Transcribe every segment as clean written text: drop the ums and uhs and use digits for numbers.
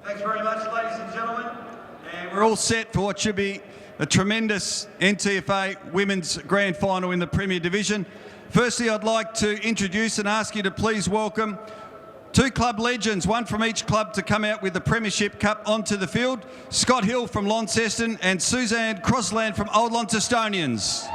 Thanks very much, ladies and gentlemen. And we're all set for what should be a tremendous NTFA Women's Grand Final in the Premier Division. Firstly, I'd like to introduce and ask you to please welcome two club legends, one from each club, to come out with the Premiership Cup onto the field. Scott Hill from Launceston and Suzanne Crossland from Old Launcestonians.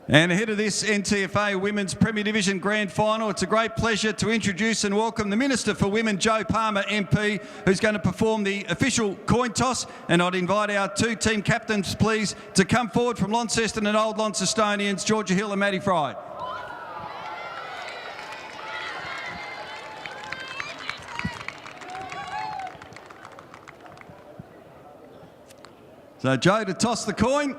And ahead of this NTFA Women's Premier Division Grand Final, it's a great pleasure to introduce and welcome the Minister for Women, Joe Palmer MP, who's going to perform the official coin toss. And I'd invite our two team captains, please, to come forward from Launceston and Old Launcestonians, Georgia Hill and Maddie Fry. So Joe to toss the coin.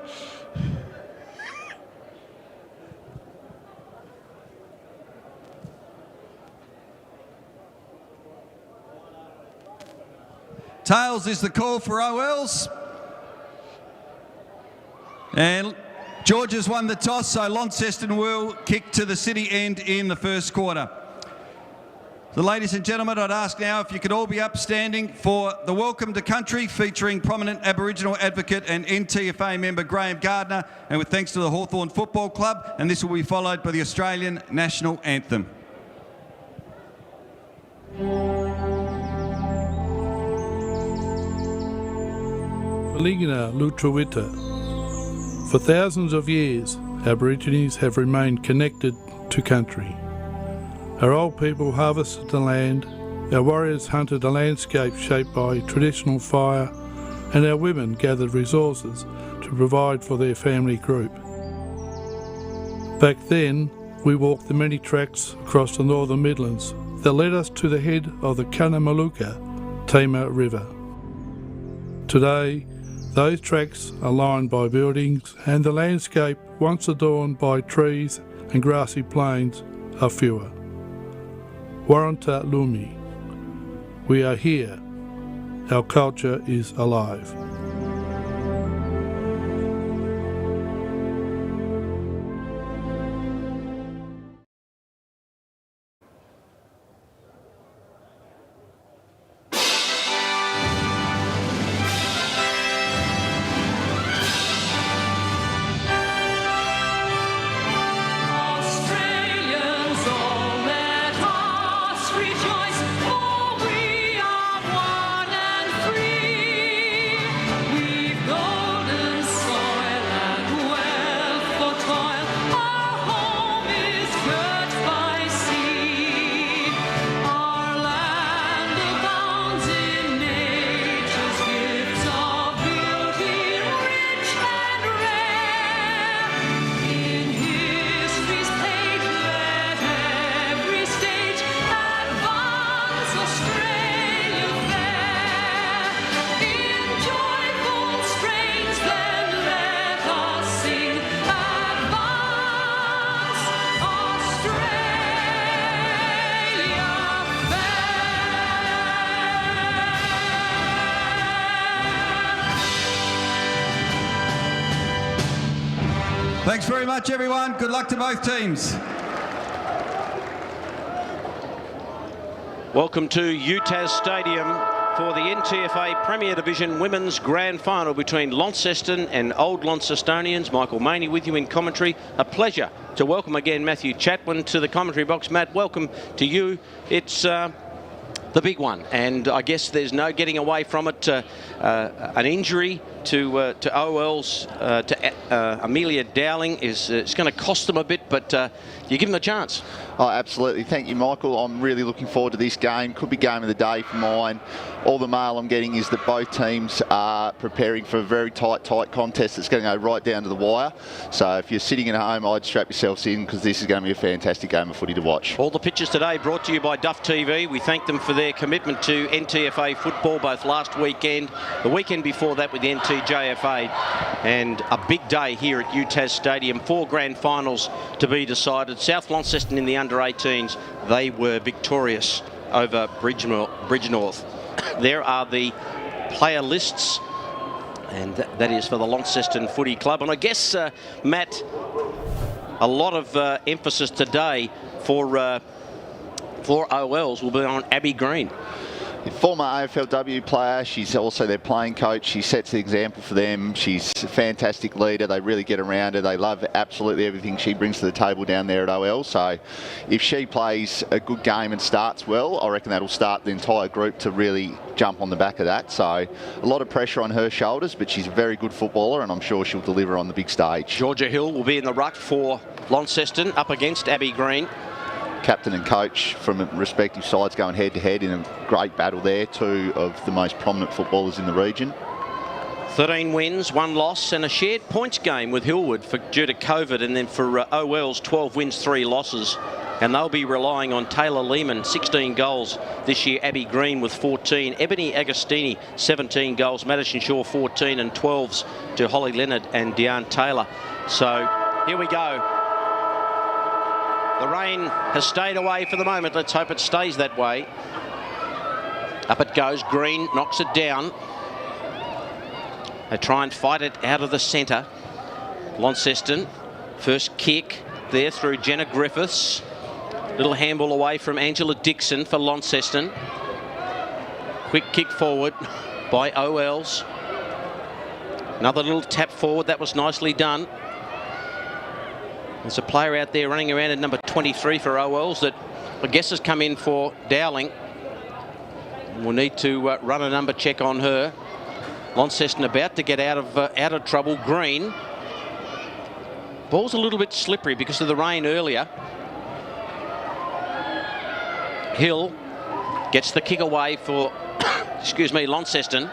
Tails is the call for OLs. And Georgia's won the toss, so Launceston will kick to the city end in the first quarter. So ladies and gentlemen, I'd ask now if you could all be upstanding for the Welcome to Country, featuring prominent Aboriginal advocate and NTFA member Graham Gardner, and with thanks to the Hawthorn Football Club, and this will be followed by the Australian National Anthem. Ligina Lutruwita. For thousands of years, Aborigines have remained connected to country. Our old people harvested the land, our warriors hunted a landscape shaped by traditional fire, and our women gathered resources to provide for their family group. Back then, we walked the many tracks across the northern Midlands that led us to the head of the Cunnamalooka Tamar River. Today, those tracks are lined by buildings, and the landscape, once adorned by trees and grassy plains, are fewer. Warranta Lumi. We are here. Our culture is alive. Thanks very much, everyone. Good luck to both teams. Welcome to UTAS Stadium for the NTFA Premier Division Women's Grand Final between Launceston and Old Launcestonians. Michael Maney with you in commentary. A pleasure to welcome again Matthew Chatwin to the commentary box. Matt, welcome to you. It's the big one, and I guess there's no getting away from it. An injury to OL's, to Amelia Dowling is it's going to cost them a bit, but you give them a chance. Oh, absolutely. Thank you, Michael. I'm really looking forward to this game. Could be game of the day for mine. All the mail I'm getting is that both teams are preparing for a very tight contest that's going to go right down to the wire. So if you're sitting at home, I'd strap yourselves in because this is going to be a fantastic game of footy to watch. All the pictures today brought to you by Duff TV. We thank them for their commitment to NTFA football both last weekend, the weekend before that with the NTJFA, and a big day here at UTAS Stadium. 4 grand finals to be decided. South Launceston in the under-18s, they were victorious over Bridgenorth. There are the player lists, and that is for the Launceston Footy Club. And I guess, Matt, a lot of emphasis today for OLs will be on Abby Green. Former AFLW player, she's also their playing coach. She sets the example for them. She's a fantastic leader. They really get around her. They love absolutely everything she brings to the table down there at OL. So if she plays a good game and starts well, I reckon that'll start the entire group to really jump on the back of that. So a lot of pressure on her shoulders, but she's a very good footballer, and I'm sure she'll deliver on the big stage. Georgia Hill will be in the ruck for Launceston up against Abby Green. Captain and coach from respective sides going head-to-head in a great battle there. 2 of the most prominent footballers in the region. 13 wins, 1 loss, and a shared points game with Hillwood due to COVID, and then for OLs, 12 wins, 3 losses. And they'll be relying on Taylor Lehman, 16 goals this year, Abby Green with 14, Ebony Agostini, 17 goals, Madison Shaw, 14, and 12s to Holly Leonard and Deanne Taylor. So here we go. The rain has stayed away for the moment. Let's hope it stays that way. Up it goes. Green knocks it down. They try and fight it out of the centre. Launceston. First kick there through Jenna Griffiths. Little handball away from Angela Dixon for Launceston. Quick kick forward by OLs. Another little tap forward. That was nicely done. There's a player out there running around at number 23 for OLs that I guess has come in for Dowling. We'll need to run a number check on her. Launceston about to get out of trouble. Green. Ball's a little bit slippery because of the rain earlier. Hill gets the kick away for, excuse me, Launceston.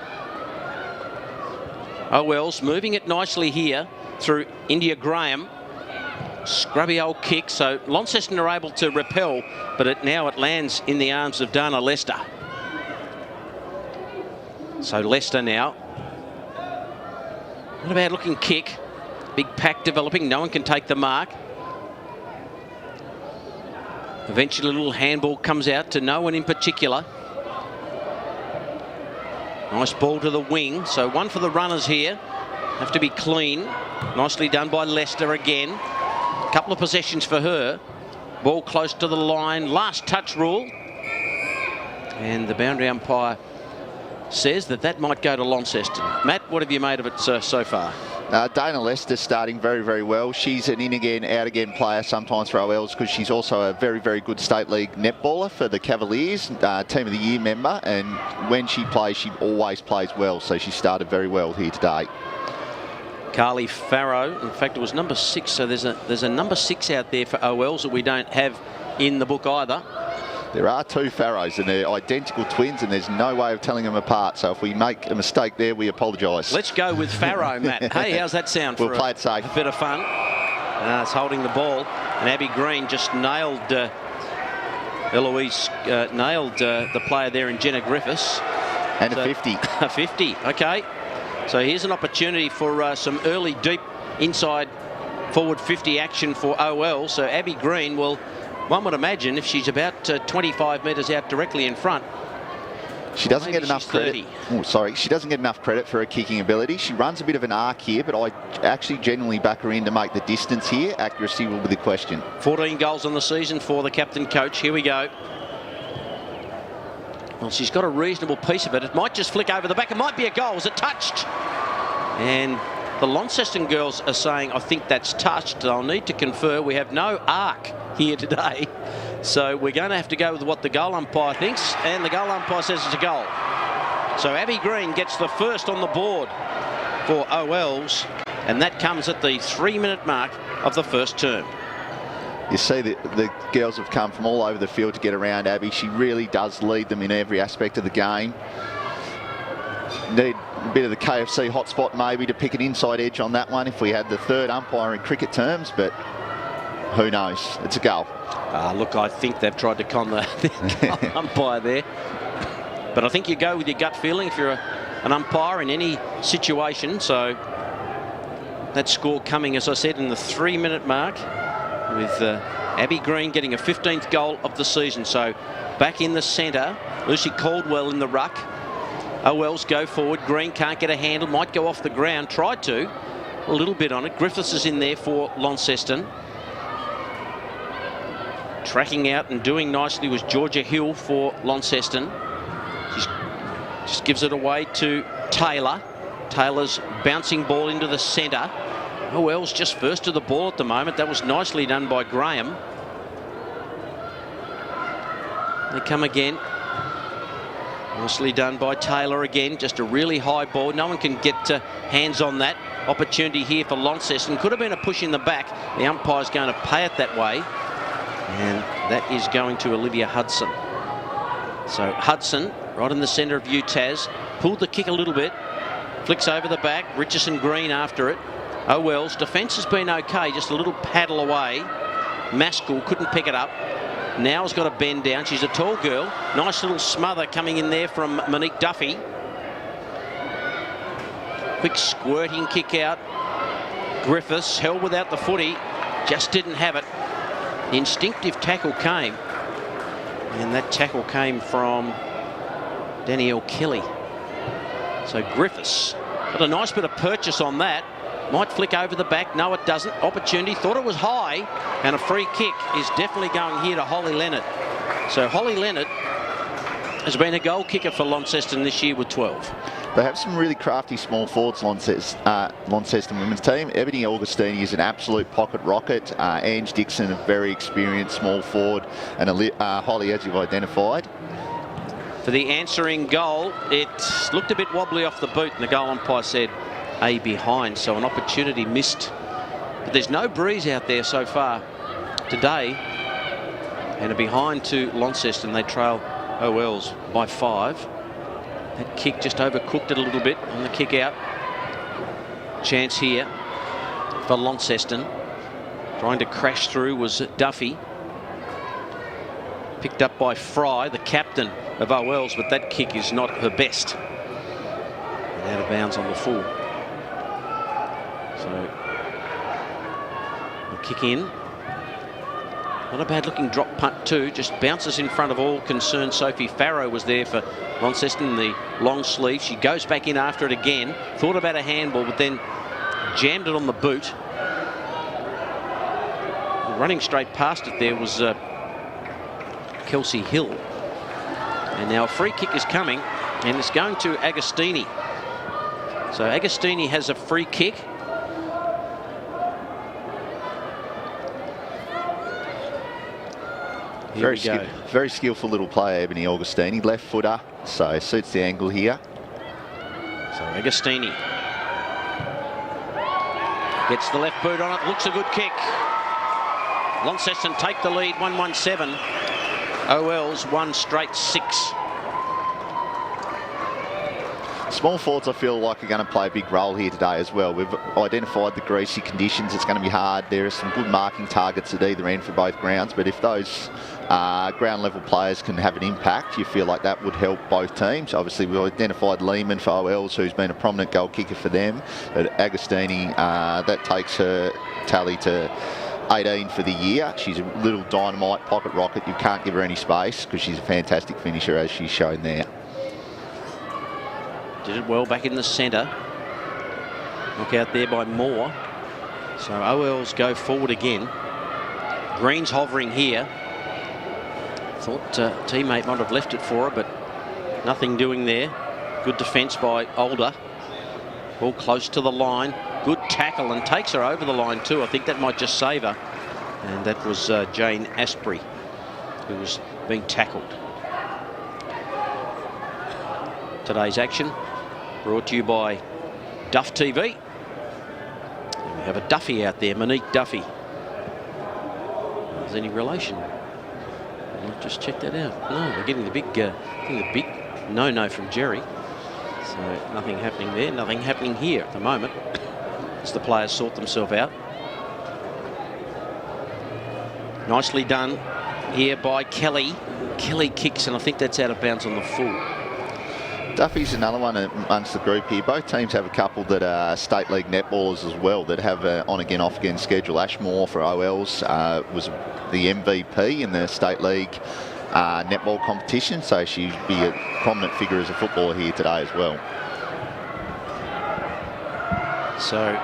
OLs moving it nicely here through India Graham. Scrubby old kick, so Launceston are able to repel, but now it lands in the arms of Dana Lester. So Lester now. Not a bad looking kick. Big pack developing, no one can take the mark. Eventually a little handball comes out to no one in particular. Nice ball to the wing, so 1 for the runners here. Have to be clean. Nicely done by Lester again. Couple of possessions for her. Ball close to the line. Last touch rule. And the boundary umpire says that might go to Launceston. Matt, what have you made of it so far? Dana Lester starting very, very well. She's an in-again, out-again player sometimes for OLs because she's also a very, very good state league netballer for the Cavaliers, Team of the Year member. And when she plays, she always plays well. So she started very well here today. Carly Farrow, in fact it was number 6, so there's a number 6 out there for OLs that we don't have in the book either. There are 2 Farrows and they're identical twins and there's no way of telling them apart, so if we make a mistake there we apologise. Let's go with Farrow, Matt. Hey, how's that sound for we'll play it safe. A bit of fun? It's holding the ball, and Abby Green just nailed Eloise, nailed the player there in Jenna Griffiths. And so, a 50. A 50, okay. So here's an opportunity for some early deep inside forward 50 action for OL. So Abby Green will, one would imagine, if she's about 25 metres out directly in front. She doesn't get enough credit. Oh, sorry. She doesn't get enough credit for her kicking ability. She runs a bit of an arc here, but I actually genuinely back her in to make the distance here. Accuracy will be the question. 14 goals on the season for the captain coach. Here we go. Well, she's got a reasonable piece of it. It might just flick over the back. It might be a goal. Is it touched? And the Launceston girls are saying, I think that's touched. I'll need to confer. We have no arc here today. So we're going to have to go with what the goal umpire thinks. And the goal umpire says it's a goal. So Abby Green gets the first on the board for OLs. And that comes at the 3-minute mark of the first term. You see the girls have come from all over the field to get around Abby. She really does lead them in every aspect of the game. Need a bit of the KFC hotspot maybe to pick an inside edge on that one if we had the third umpire in cricket terms, but who knows? It's a goal. Look, I think they've tried to con the umpire there. But I think you go with your gut feeling if you're an umpire in any situation. So that score coming, as I said, in the 3-minute mark, with Abby Green getting a 15th goal of the season. So back in the centre, Lucy Caldwell in the ruck. Wells go forward. Green can't get a handle, might go off the ground. Tried to, a little bit on it. Griffiths is in there for Launceston. Tracking out and doing nicely was Georgia Hill for Launceston. She just gives it away to Taylor. Taylor's bouncing ball into the centre. Wells just first to the ball at the moment. That was nicely done by Graham. They come again. Nicely done by Taylor again. Just a really high ball. No one can get hands on that. Opportunity here for Launceston. Could have been a push in the back. The umpire's going to pay it that way. And that is going to Olivia Hudson. So Hudson, right in the centre of UTAS, pulled the kick a little bit. Flicks over the back. Richardson Green after it. Wells, defence has been okay, just a little paddle away. Maskell couldn't pick it up. Now has got to bend down. She's a tall girl. Nice little smother coming in there from Monique Duffy. Quick squirting kick out. Griffiths held without the footy. Just didn't have it. Instinctive tackle came. And that tackle came from Danielle Kelly. So Griffiths got a nice bit of purchase on that. Might flick over the back. No, it doesn't. Opportunity. Thought it was high. And a free kick is definitely going here to Holly Leonard. So Holly Leonard has been a goal kicker for Launceston this year with 12. They have some really crafty small forwards, Launceston women's team. Ebony Augustini is an absolute pocket rocket. Ange Dixon, a very experienced small forward. And Holly, as you've identified. For the answering goal, it looked a bit wobbly off the boot, and the goal umpire said A behind, so an opportunity missed. But there's no breeze out there so far today. And a behind to Launceston. They trail Wells by 5. That kick just overcooked it a little bit on the kick out. Chance here for Launceston. Trying to crash through was Duffy. Picked up by Fry, the captain of Wells, but that kick is not her best. And out of bounds on the full. So the kick in. Not a bad looking drop punt too, just bounces in front of all concerned. Sophie Farrow was there for Launceston in the long sleeve. She goes back in after it again. Thought about a handball, but then jammed it on the boot. Running straight past it there was Kelsey Hill. And now a free kick is coming, and it's going to Agostini. So Agostini has a free kick. Very skillful little player, Ebony Augustini. Left footer, so suits the angle here. So Agostini gets the left boot on it. Looks a good kick. Launceston take the lead, 1-1-7. OL's 1 straight 6. Small forwards, I feel like, are going to play a big role here today as well. We've identified the greasy conditions. It's going to be hard. There are some good marking targets at either end for both grounds, but if those ground level players can have an impact, you feel like that would help both teams. Obviously, we've identified Lehman for OLs, who's been a prominent goal kicker for them, but Agostini, that takes her tally to 18 for the year. She's a little dynamite pocket rocket. You can't give her any space because she's a fantastic finisher, as she's shown there. Did it well back in the centre. Look out there by Moore. So OLs go forward again. Green's hovering here. Thought teammate might have left it for her, but nothing doing there. Good defence by Older. Ball close to the line. Good tackle, and takes her over the line too. I think that might just save her. And that was Jane Asprey who was being tackled. Today's action brought to you by Duff TV. We have a Duffy out there, Monique Duffy. Is any relation? I'll just check that out. No, we're getting the big, no from Jerry. So nothing happening there, nothing happening here at the moment as the players sort themselves out. Nicely done here by Kelly. Kelly kicks, and I think that's out of bounds on the full. Duffy's another one amongst the group here. Both teams have a couple that are state league netballers as well that have an on-again, off-again schedule. Ashmore for OLs was the MVP in the state league netball competition, so she'd be a prominent figure as a footballer here today as well. So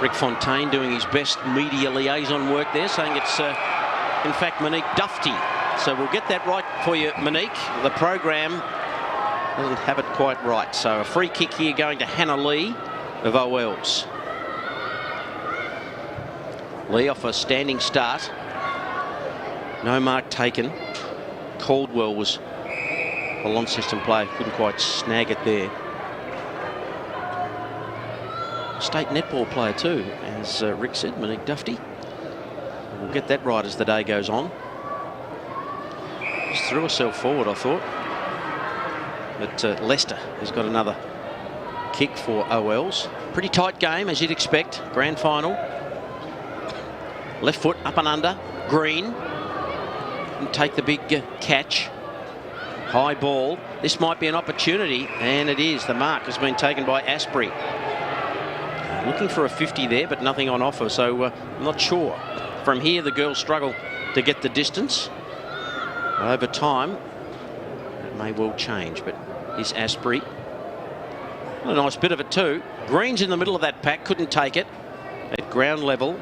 Rick Fontaine doing his best media liaison work there, saying it's in fact Monique Duffy. So we'll get that right for you, Monique. The program doesn't have it quite right. So a free kick here going to Hannah Lee of OLs. Lee off a standing start. No mark taken. Caldwell was a Launceston player, couldn't quite snag it there. State netball player too, as Rick said, Monique Duffy. We'll get that right as the day goes on. Just threw herself forward, I thought. But Leicester has got another kick for OLs. Pretty tight game, as you'd expect. Grand final. Left foot up and under. Green. And take the big catch. High ball. This might be an opportunity, and it is. The mark has been taken by Asprey. Looking for a 50 there, but nothing on offer, so I'm not sure. From here, the girls struggle to get the distance. Over time, it may well change, but is Asprey. A nice bit of it too. Green's in the middle of that pack, couldn't take it at ground level.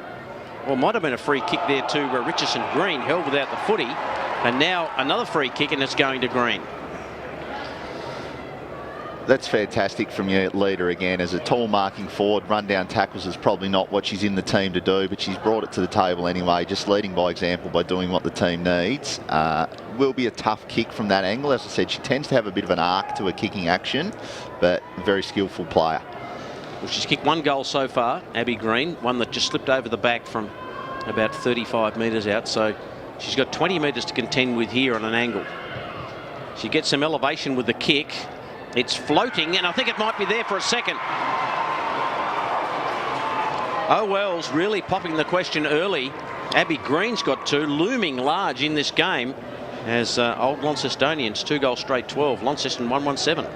Well, might have been a free kick there too, where Richardson Green held without the footy. And now another free kick, and it's going to Green. That's fantastic from your leader again. As a tall marking forward, run down tackles is probably not what she's in the team to do, but she's brought it to the table anyway, just leading by example by doing what the team needs. Will be a tough kick from that angle. As I said, she tends to have a bit of an arc to her kicking action, but a very skillful player. Well, she's kicked one goal so far, Abby Green, one that just slipped over the back from about 35 metres out, so she's got 20 metres to contend with here on an angle. She gets some elevation with the kick. It's floating, and I think it might be there for a second. OL's really popping the question early. Abby Green's got two, looming large in this game as Old Launcestonians, 2 goals straight 12. Launceston 1-1-7.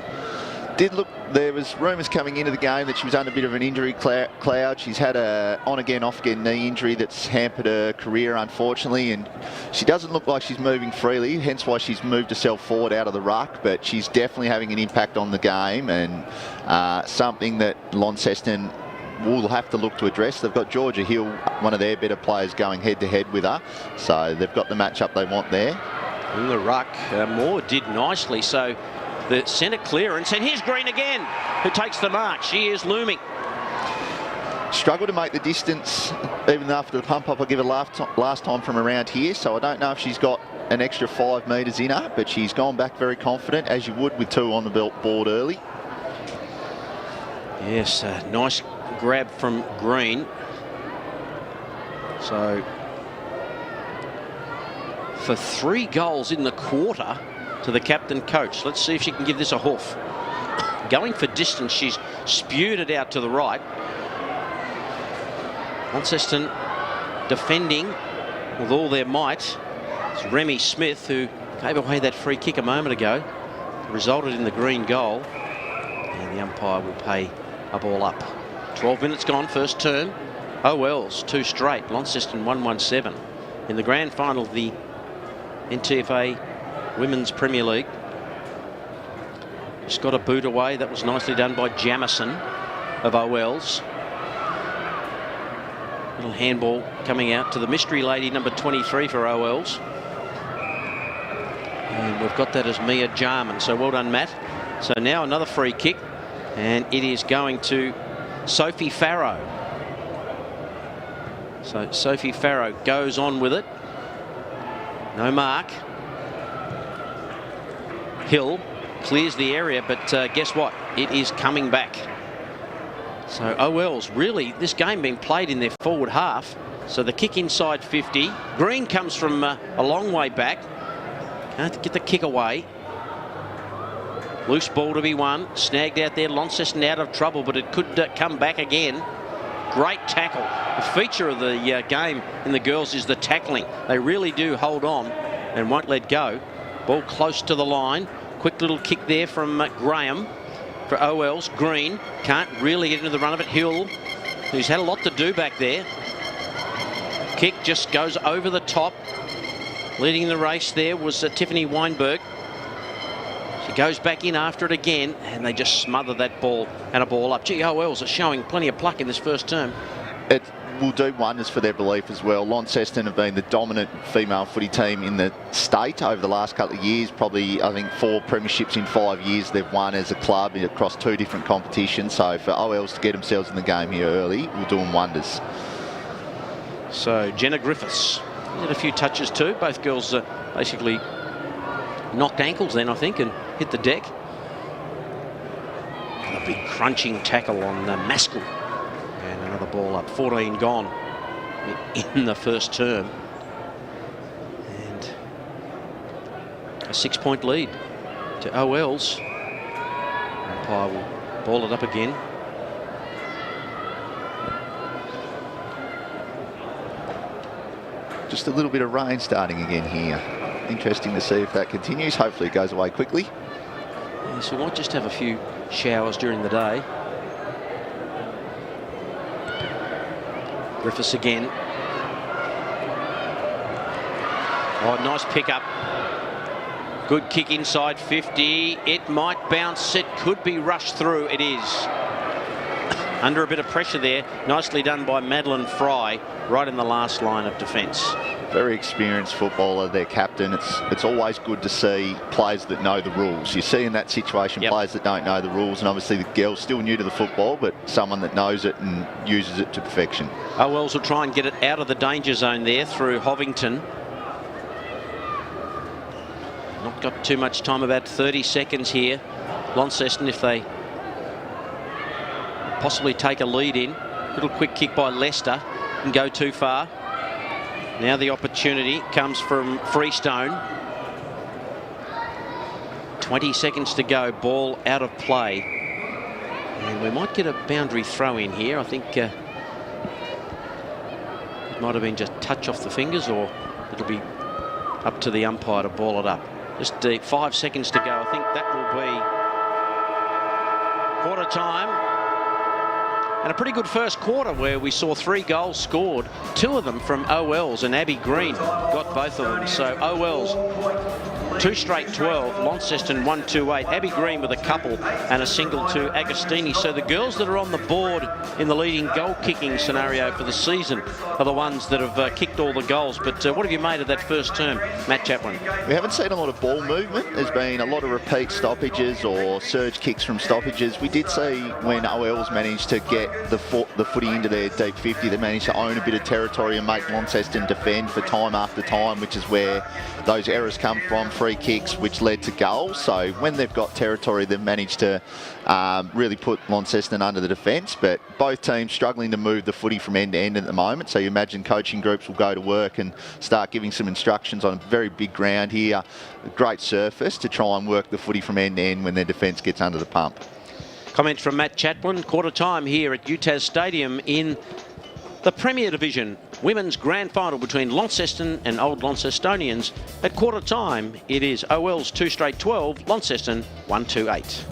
Did look, there was rumours coming into the game that she was under a bit of an injury cloud. She's had a on-again, off-again knee injury that's hampered her career, unfortunately, and she doesn't look like she's moving freely, hence why she's moved herself forward out of the ruck, but she's definitely having an impact on the game, and something that Launceston will have to look to address. They've got Georgia Hill, one of their better players, going head-to-head with her, so they've got the matchup they want there. In the ruck, Moore did nicely, so the centre clearance, and here's Green again, who takes the mark. She is looming. Struggled to make the distance even after the pump up I give her last time from around here, so I don't know if she's got an extra 5 metres in her, but she's gone back very confident, as you would with 2 on the board early. Yes, nice grab from Green. So for 3 goals in the quarter to the captain coach. Let's see if she can give this a hoof. Going for distance, she's spewed it out to the right. Launceston defending with all their might. It's Remy Smith, who gave away that free kick a moment ago, resulted in the Green goal, and the umpire will pay a ball up. 12 minutes gone, first term. OL's 2 straight. Launceston 1-1-7 in the grand final of the NTFA Women's Premier League. Just got a boot away. That was nicely done by Jamison of OLs. Little handball coming out to the mystery lady, number 23 for OLs. And we've got that as Mia Jarman. So well done, Matt. So now another free kick, and it is going to Sophie Farrow. So Sophie Farrow goes on with it. No mark. Hill clears the area, but guess what? It is coming back. So OL's really, this game being played in their forward half. So the kick inside 50. Green comes from a long way back. Can't get the kick away. Loose ball to be won. Snagged out there. Launceston out of trouble, but it could come back again. Great tackle. The feature of the game in the girls is the tackling. They really do hold on and won't let go. Ball close to the line. Quick little kick there from Graham for OL's. Green can't really get into the run of it. Hill, who's had a lot to do back there. Kick just goes over the top. Leading the race there was Tiffany Weinberg. She goes back in after it again, and they just smother that ball and a ball up. Gee, OL's are showing plenty of pluck in this first term. It will do wonders for their belief as well. Launceston have been the dominant female footy team in the state over the last couple of years. Probably, I think, 4 premierships in 5 years they've won as a club across 2 different competitions. So for OL's to get themselves in the game here early will do them wonders. So Jenna Griffiths had a few touches too. Both girls basically knocked ankles then, I think, and hit the deck. A big crunching tackle on Maskell. And another ball up. 14 gone in the first term. And a 6-point lead to OL's. Umpire will ball it up again. Just a little bit of rain starting again here. Interesting to see if that continues. Hopefully it goes away quickly. Yeah, so we might just have a few showers during the day. Griffiths again. Oh, nice pickup. Good kick inside 50. It might bounce. It could be rushed through. It is. Under a bit of pressure there. Nicely done by Madeline Fry, right in the last line of defence. Very experienced footballer, their captain. It's always good to see players that know the rules. You see in that situation players that don't know the rules, and obviously the girl's still new to the football, but someone that knows it and uses it to perfection. OL's will try and get it out of the danger zone there through Hovington. Not got too much time, about 30 seconds here. Launceston, if they possibly take a lead in. Little quick kick by Leicester, and go too far. Now the opportunity comes from Freestone. 20 seconds to go, ball out of play. And we might get a boundary throw in here. I think it might have been just touch off the fingers, or it'll be up to the umpire to ball it up. Just 5 seconds to go. I think that will be quarter time. And a pretty good first quarter where we saw 3 goals scored, 2 of them from OL's, and Abby Green got both of them. So OL's 2 straight 12, Launceston 1-2-8. Abby Green with a couple and a single to Agostini. So the girls that are on the board in the leading goal kicking scenario for the season are the ones that have kicked all the goals. But what have you made of that first term, Matt Chatwin? We haven't seen a lot of ball movement. There's been a lot of repeat stoppages or surge kicks from stoppages. We did see when OL's managed to get the footy into their deep 50, they managed to own a bit of territory and make Launceston defend for time after time, which is where those errors come from, free kicks, which led to goals. So when they've got territory, they've managed to really put Launceston under the defence. But both teams struggling to move the footy from end to end at the moment. So you imagine coaching groups will go to work and start giving some instructions on a very big ground here, a great surface to try and work the footy from end to end when their defence gets under the pump. Comment from Matt Chatwin. Quarter time here at UTAS Stadium in the Premier Division Women's Grand Final between Launceston and Old Launcestonians. At quarter time, it is OL's 2 straight 12, Launceston 1-2-8.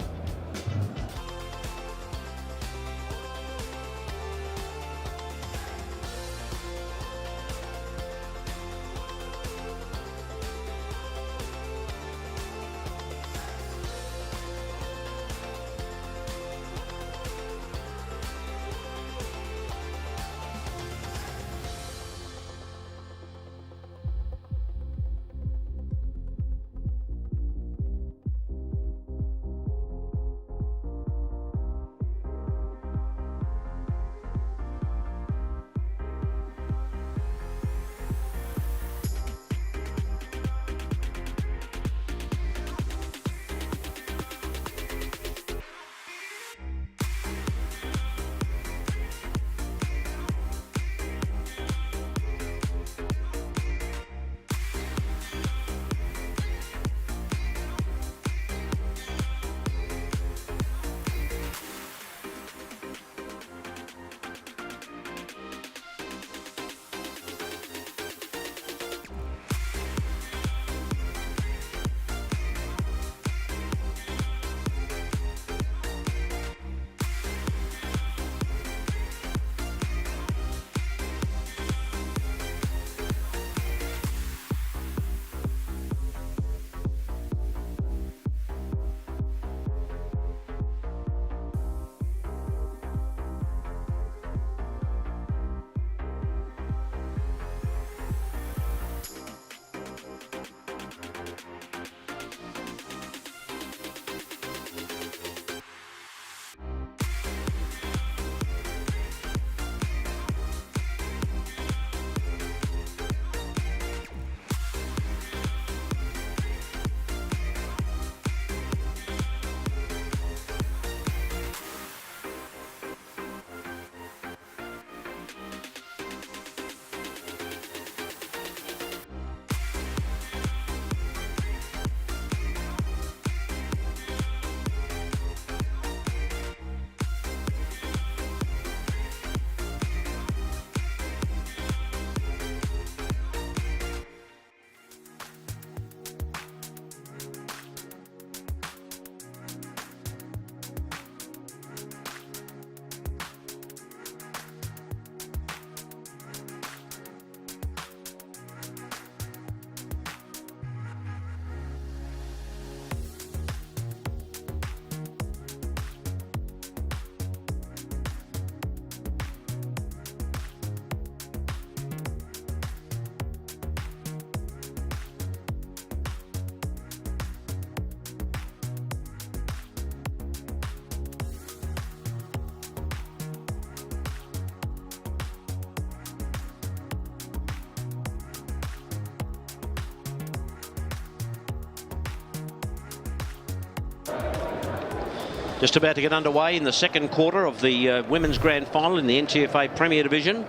Just about to get underway in the second quarter of the Women's Grand Final in the NTFA Premier Division.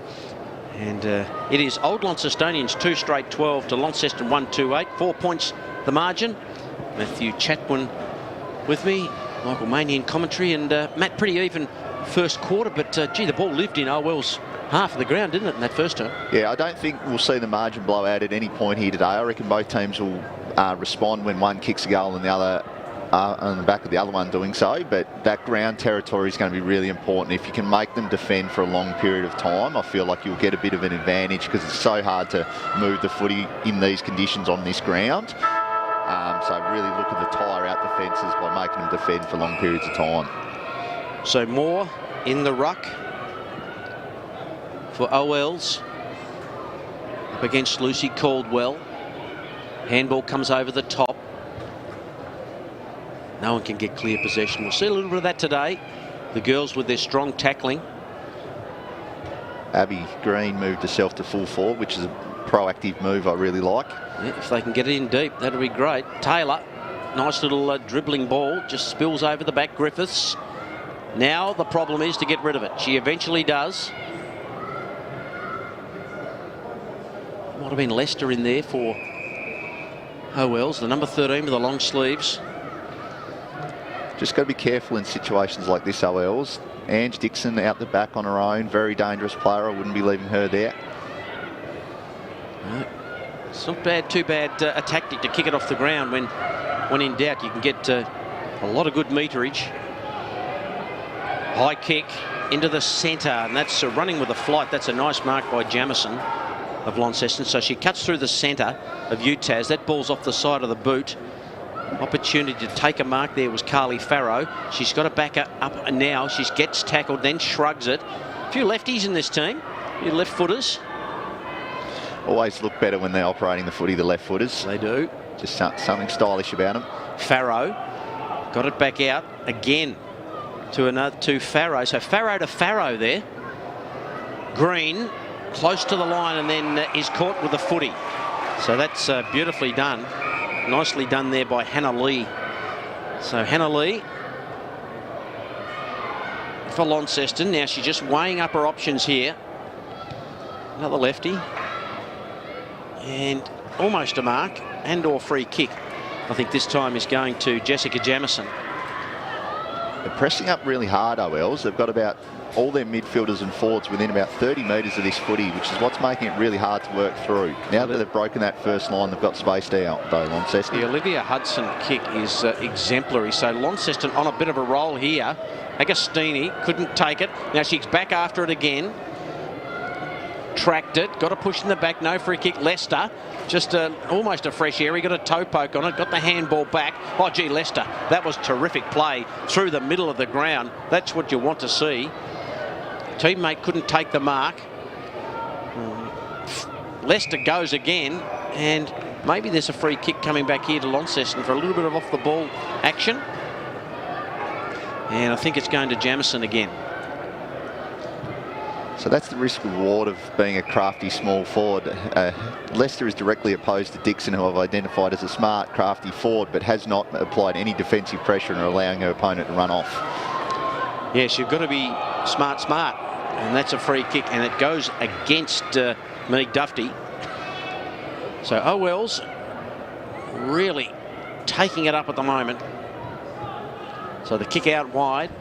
And it is Old Launcestonians 2 straight 12 to Launceston 1-2-8. 4 points the margin. Matthew Chatwin with me, Michael Maney in commentary, and Matt, pretty even first quarter, but gee, the ball lived in Owell's half of the ground, didn't it, in that first term? Yeah, I don't think we'll see the margin blow out at any point here today. I reckon both teams will respond when one kicks a goal and the other on the back of the other one doing so, but that ground territory is going to be really important. If you can make them defend for a long period of time, I feel like you'll get a bit of an advantage because it's so hard to move the footy in these conditions on this ground. So really looking to tire out defences by making them defend for long periods of time. So Moore in the ruck for OLs up against Lucy Caldwell. Handball comes over the top. No one can get clear possession. We'll see a little bit of that today. The girls with their strong tackling. Abby Green moved herself to full forward, which is a proactive move I really like. Yeah, if they can get it in deep, that'll be great. Taylor, nice little dribbling ball, just spills over the back. Griffiths. Now the problem is to get rid of it. She eventually does. Might have been Lester in there for OLs, the number 13 with the long sleeves. Just got to be careful in situations like this, OLs. Ange Dixon out the back on her own, very dangerous player. I wouldn't be leaving her there. No, it's not bad, too bad a tactic to kick it off the ground when in doubt. You can get a lot of good meterage. High kick into the centre, and that's running with a flight. That's a nice mark by Jamison of Launceston. So she cuts through the centre of UTAS. That ball's off the side of the boot. Opportunity to take a mark there was Carly Farrow. She's got to back up now. She gets tackled, then shrugs it. A few lefties in this team, a few left footers. Always look better when they're operating the footy, the left footers. They do. Just something stylish about them. Farrow got it back out again to Farrow. So Farrow to Farrow there. Green close to the line and then is caught with the footy. So that's beautifully done. Nicely done there by Hannah Lee. So Hannah Lee for Launceston. Now she's just weighing up her options here. Another lefty. And almost a mark and or free kick. I think this time is going to Jessica Jamison. They're pressing up really hard, OLs. They've got about all their midfielders and forwards within about 30 metres of this footy, which is what's making it really hard to work through. Now that they've broken that first line, they've got spaced out, though, Launceston. The Olivia Hudson kick is exemplary. So Launceston on a bit of a roll here. Agostini couldn't take it. Now she's back after it again. Tracked it, got a push in the back, no free kick. Lester, just almost a fresh air. He got a toe poke on it, got the handball back. Oh, gee, Lester, that was terrific play through the middle of the ground. That's what you want to see. Teammate couldn't take the mark. Lester goes again, and maybe there's a free kick coming back here to Launceston for a little bit of off-the-ball action. And I think it's going to Jamison again. So that's the risk reward of being a crafty small forward. Leicester is directly opposed to Dixon, who I've identified as a smart, crafty forward, but has not applied any defensive pressure and are allowing her opponent to run off. Yes, you've got to be smart. And that's a free kick, and it goes against Monique Duffy. So OL's really taking it up at the moment. So the kick out wide.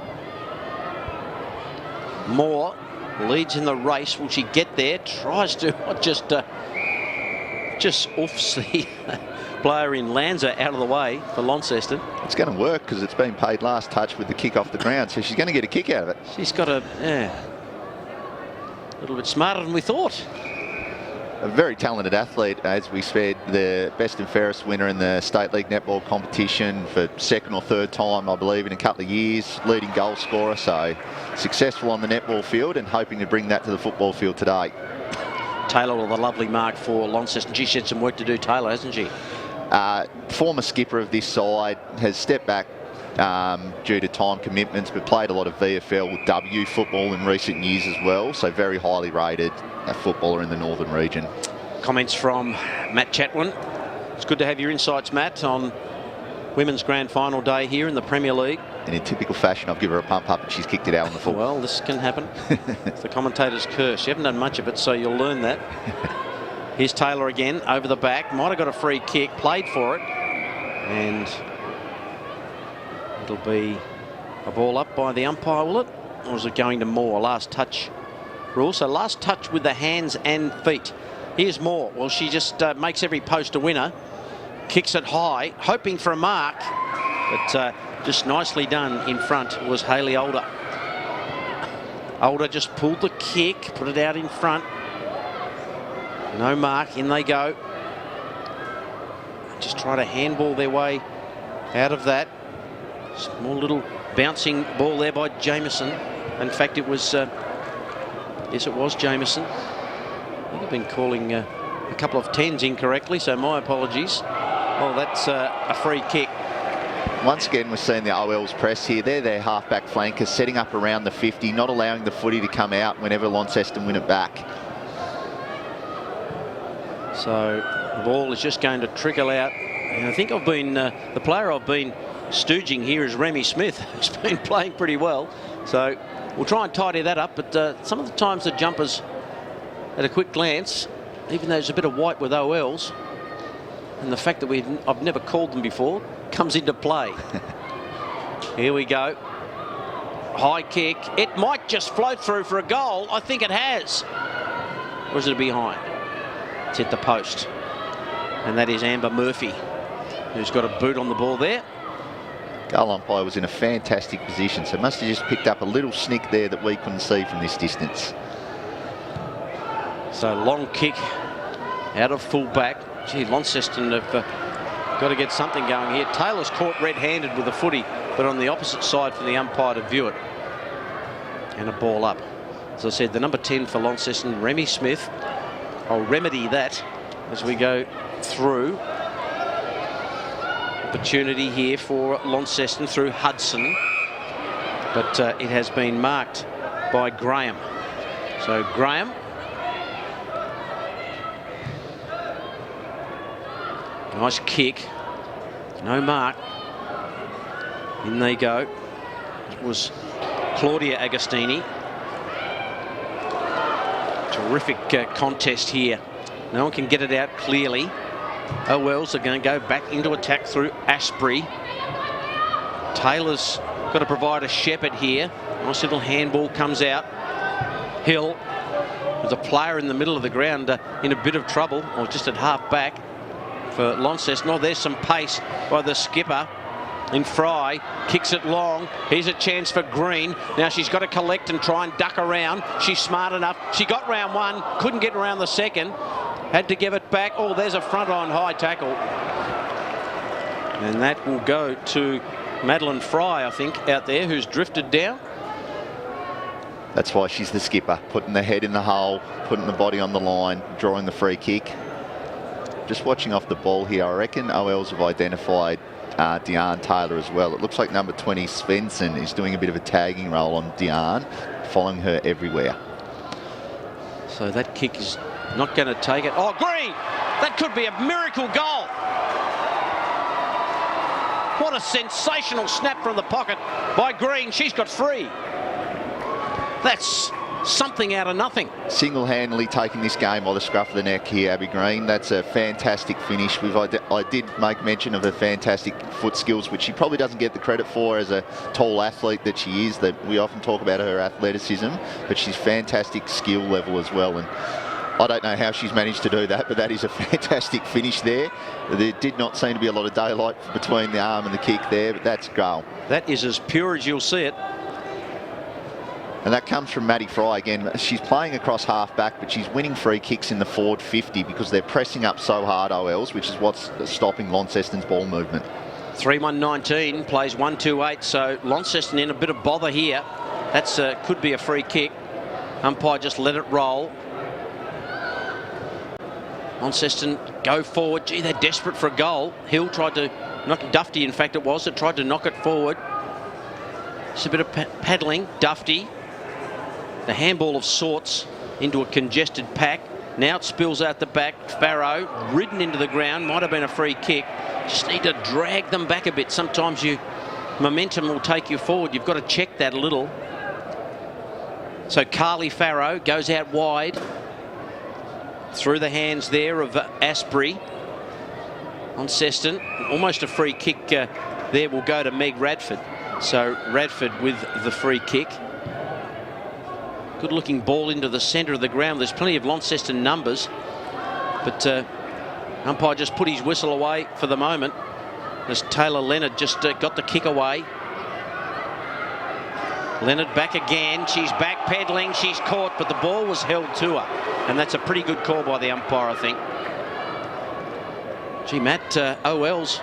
Moore leads in the race. Will she get there? Tries to just offs the player in Lanza out of the way for Launceston. It's going to work because it's been paid last touch with the kick off the ground, so she's going to get a kick out of it. She's got a little bit smarter than we thought. A very talented athlete, as we said, the best and fairest winner in the State League netball competition for second or third time, I believe, in a couple of years, leading goal scorer, so successful on the netball field and hoping to bring that to the football field today. Taylor with a lovely mark for Launceston. She's had some work to do, Taylor, hasn't she? Former skipper of this side, has stepped back due to time commitments, but played a lot of VFL football in recent years as well, so very highly rated footballer in the northern region. Comments from Matt Chatwin. It's good to have your insights, Matt, on women's grand final day here in the Premier League. And in typical fashion, I've given her a pump up and she's kicked it out on the full. Well, this can happen. It's the commentator's curse. You haven't done much of it, so you'll learn that. Here's Taylor again, over the back. Might have got a free kick, played for it. And it'll be a ball up by the umpire, will it? Or is it going to Moore? Last touch rule. So last touch with the hands and feet. Here's Moore. Well, she just makes every post a winner. Kicks it high, hoping for a mark. But just nicely done in front was Hayley Older. Older just pulled the kick, put it out in front. No mark, in they go. Just try to handball their way out of that. Small little bouncing ball there by Jameson. In fact, it was, yes, it was Jameson. I think I've been calling a couple of 10s incorrectly, so my apologies. Oh, that's a free kick. Once again, we're seeing the OLs press here. They're their half-back flankers, setting up around the 50, not allowing the footy to come out whenever Launceston win it back. So the ball is just going to trickle out. And I think I've been, the player I've been stooging here is Remy Smith, who's been playing pretty well. So we'll try and tidy that up. But some of the times the jumpers, at a quick glance, even though there's a bit of white with OLs, and the fact that I've never called them before, comes into play. Here we go. High kick. It might just float through for a goal. I think it has. Or is it behind? It's hit the post. And that is Amber Murphy, who's got a boot on the ball there. Goal umpire was in a fantastic position, so must have just picked up a little snick there that we couldn't see from this distance. So long kick out of full back. Gee, Launceston have got to get something going here. Taylor's caught red-handed with the footy, but on the opposite side for the umpire to view it. And a ball up. As I said, the number 10 for Launceston, Remy Smith. I'll remedy that as we go through. Opportunity here for Launceston through Hudson, but it has been marked by Graham. So Graham. Nice kick. No mark. In they go. It was Claudia Agostini. Terrific contest here. No one can get it out clearly. OLs are going to go back into attack through Asprey. Taylor's got to provide a shepherd here. Nice little handball comes out. Hill, there's a player in the middle of the ground in a bit of trouble, or just at half back for Launceston. Oh, there's some pace by the skipper. In Fry, kicks it long. Here's a chance for Green. Now she's got to collect and try and duck around. She's smart enough. She got round one, couldn't get around the second. Had to give it back. Oh, there's a front on high tackle. And that will go to Madeline Fry, I think, out there, who's drifted down. That's why she's the skipper, putting the head in the hole, putting the body on the line, drawing the free kick. Just watching off the ball here, I reckon OLs have identified Deanne Taylor as well. It looks like number 20, Svensson, is doing a bit of a tagging role on Deanne, following her everywhere. So that kick is not going to take it. Oh, Green! That could be a miracle goal. What a sensational snap from the pocket by Green. She's got 3. That's something out of nothing. Single-handedly taking this game by the scruff of the neck here, Abby Green. That's a fantastic finish. I did make mention of her fantastic foot skills, which she probably doesn't get the credit for as a tall athlete that she is. That we often talk about her athleticism, but she's fantastic skill level as well. And I don't know how she's managed to do that, but that is a fantastic finish there. There did not seem to be a lot of daylight between the arm and the kick there, but that's a goal. That is as pure as you'll see it. And that comes from Maddie Fry again. She's playing across half-back, but she's winning free kicks in the forward 50 because they're pressing up so hard, OLs, which is what's stopping Launceston's ball movement. 3-1-19, plays 1-2-8, so Launceston in a bit of bother here. That's could be a free kick. Umpire just let it roll. Launceston go forward. Gee, they're desperate for a goal. Hill tried to knock Dufty, in fact it was, that tried to knock it forward. Just a bit of paddling. Dufty. The handball of sorts into a congested pack. Now it spills out the back. Farrow ridden into the ground. Might have been a free kick. just need to drag them back a bit. Sometimes momentum will take you forward. You've got to check that a little. So Carly Farrow goes out wide through the hands there of Asprey. Launceston, almost a free kick there will go to Meg Radford. So Radford with the free kick. Good looking ball into the centre of the ground. There's plenty of Launceston numbers, but umpire just put his whistle away for the moment as Taylor Leonard just got the kick away. Leonard back again. She's backpedaling. She's caught, but the ball was held to her, and that's a pretty good call by the umpire, I think. Gee, Matt, OL's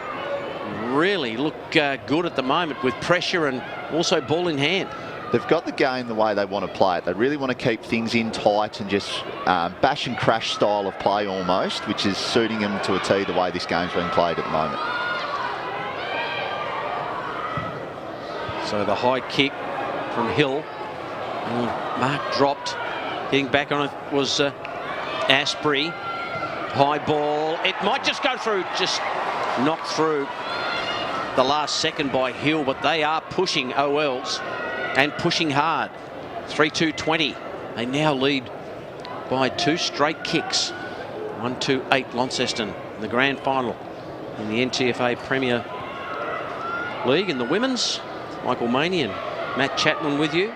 really look good at the moment with pressure and also ball in hand. They've got the game the way they want to play it. They really want to keep things in tight and just bash and crash style of play almost, which is suiting them to a T the way this game's being played at the moment. So the high kick from Hill. Mark dropped. Getting back on it was Asprey. High ball. It might just go through, just knocked through the last second by Hill, but they are pushing OLs and pushing hard. 3-2-20. They now lead by 2 straight kicks. 1-2-8 Launceston in the grand final in the NTFA Premier League. In the women's, Michael Maney and Matt Chatwin with you.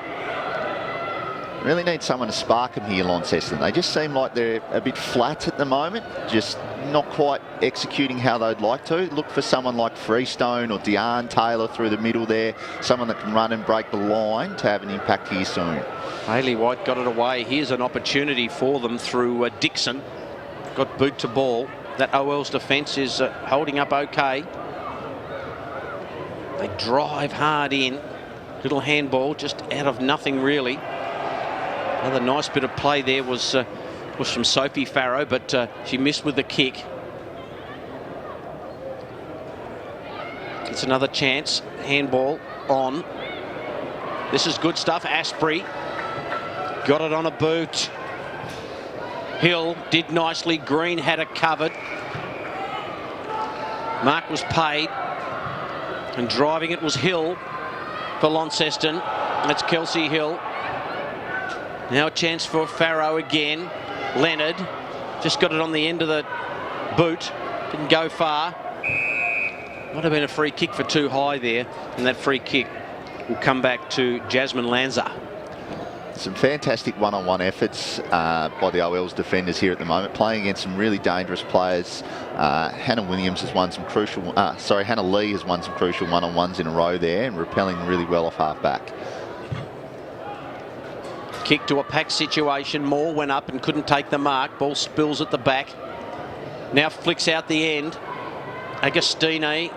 Really need someone to spark them here, Launceston. They just seem like they're a bit flat at the moment, just not quite executing how they'd like to. Look for someone like Freestone or Deanne Taylor through the middle there, someone that can run and break the line to have an impact here soon. Hayley White got it away. Here's an opportunity for them through Dixon. Got boot to ball. That OL's defence is holding up okay. They drive hard in. Little handball just out of nothing really. Another nice bit of play there was from Sophie Farrow, but she missed with the kick. It's another chance. Handball on. This is good stuff. Asprey got it on a boot. Hill did nicely. Green had it covered. Mark was paid. And driving it was Hill for Launceston. That's Kelsey Hill. Now a chance for Farrow again. Leonard just got it on the end of the boot. Didn't go far. Might have been a free kick for too high there. And that free kick will come back to Jasmine Lanza. Some fantastic one-on-one efforts by the OL's defenders here at the moment, playing against some really dangerous players. Hannah Williams has won some crucial, Hannah Lee has won some crucial one-on-ones in a row there and repelling really well off half-back. Kick to a pack situation. Moore went up and couldn't take the mark. Ball spills at the back. Now flicks out the end. Agostini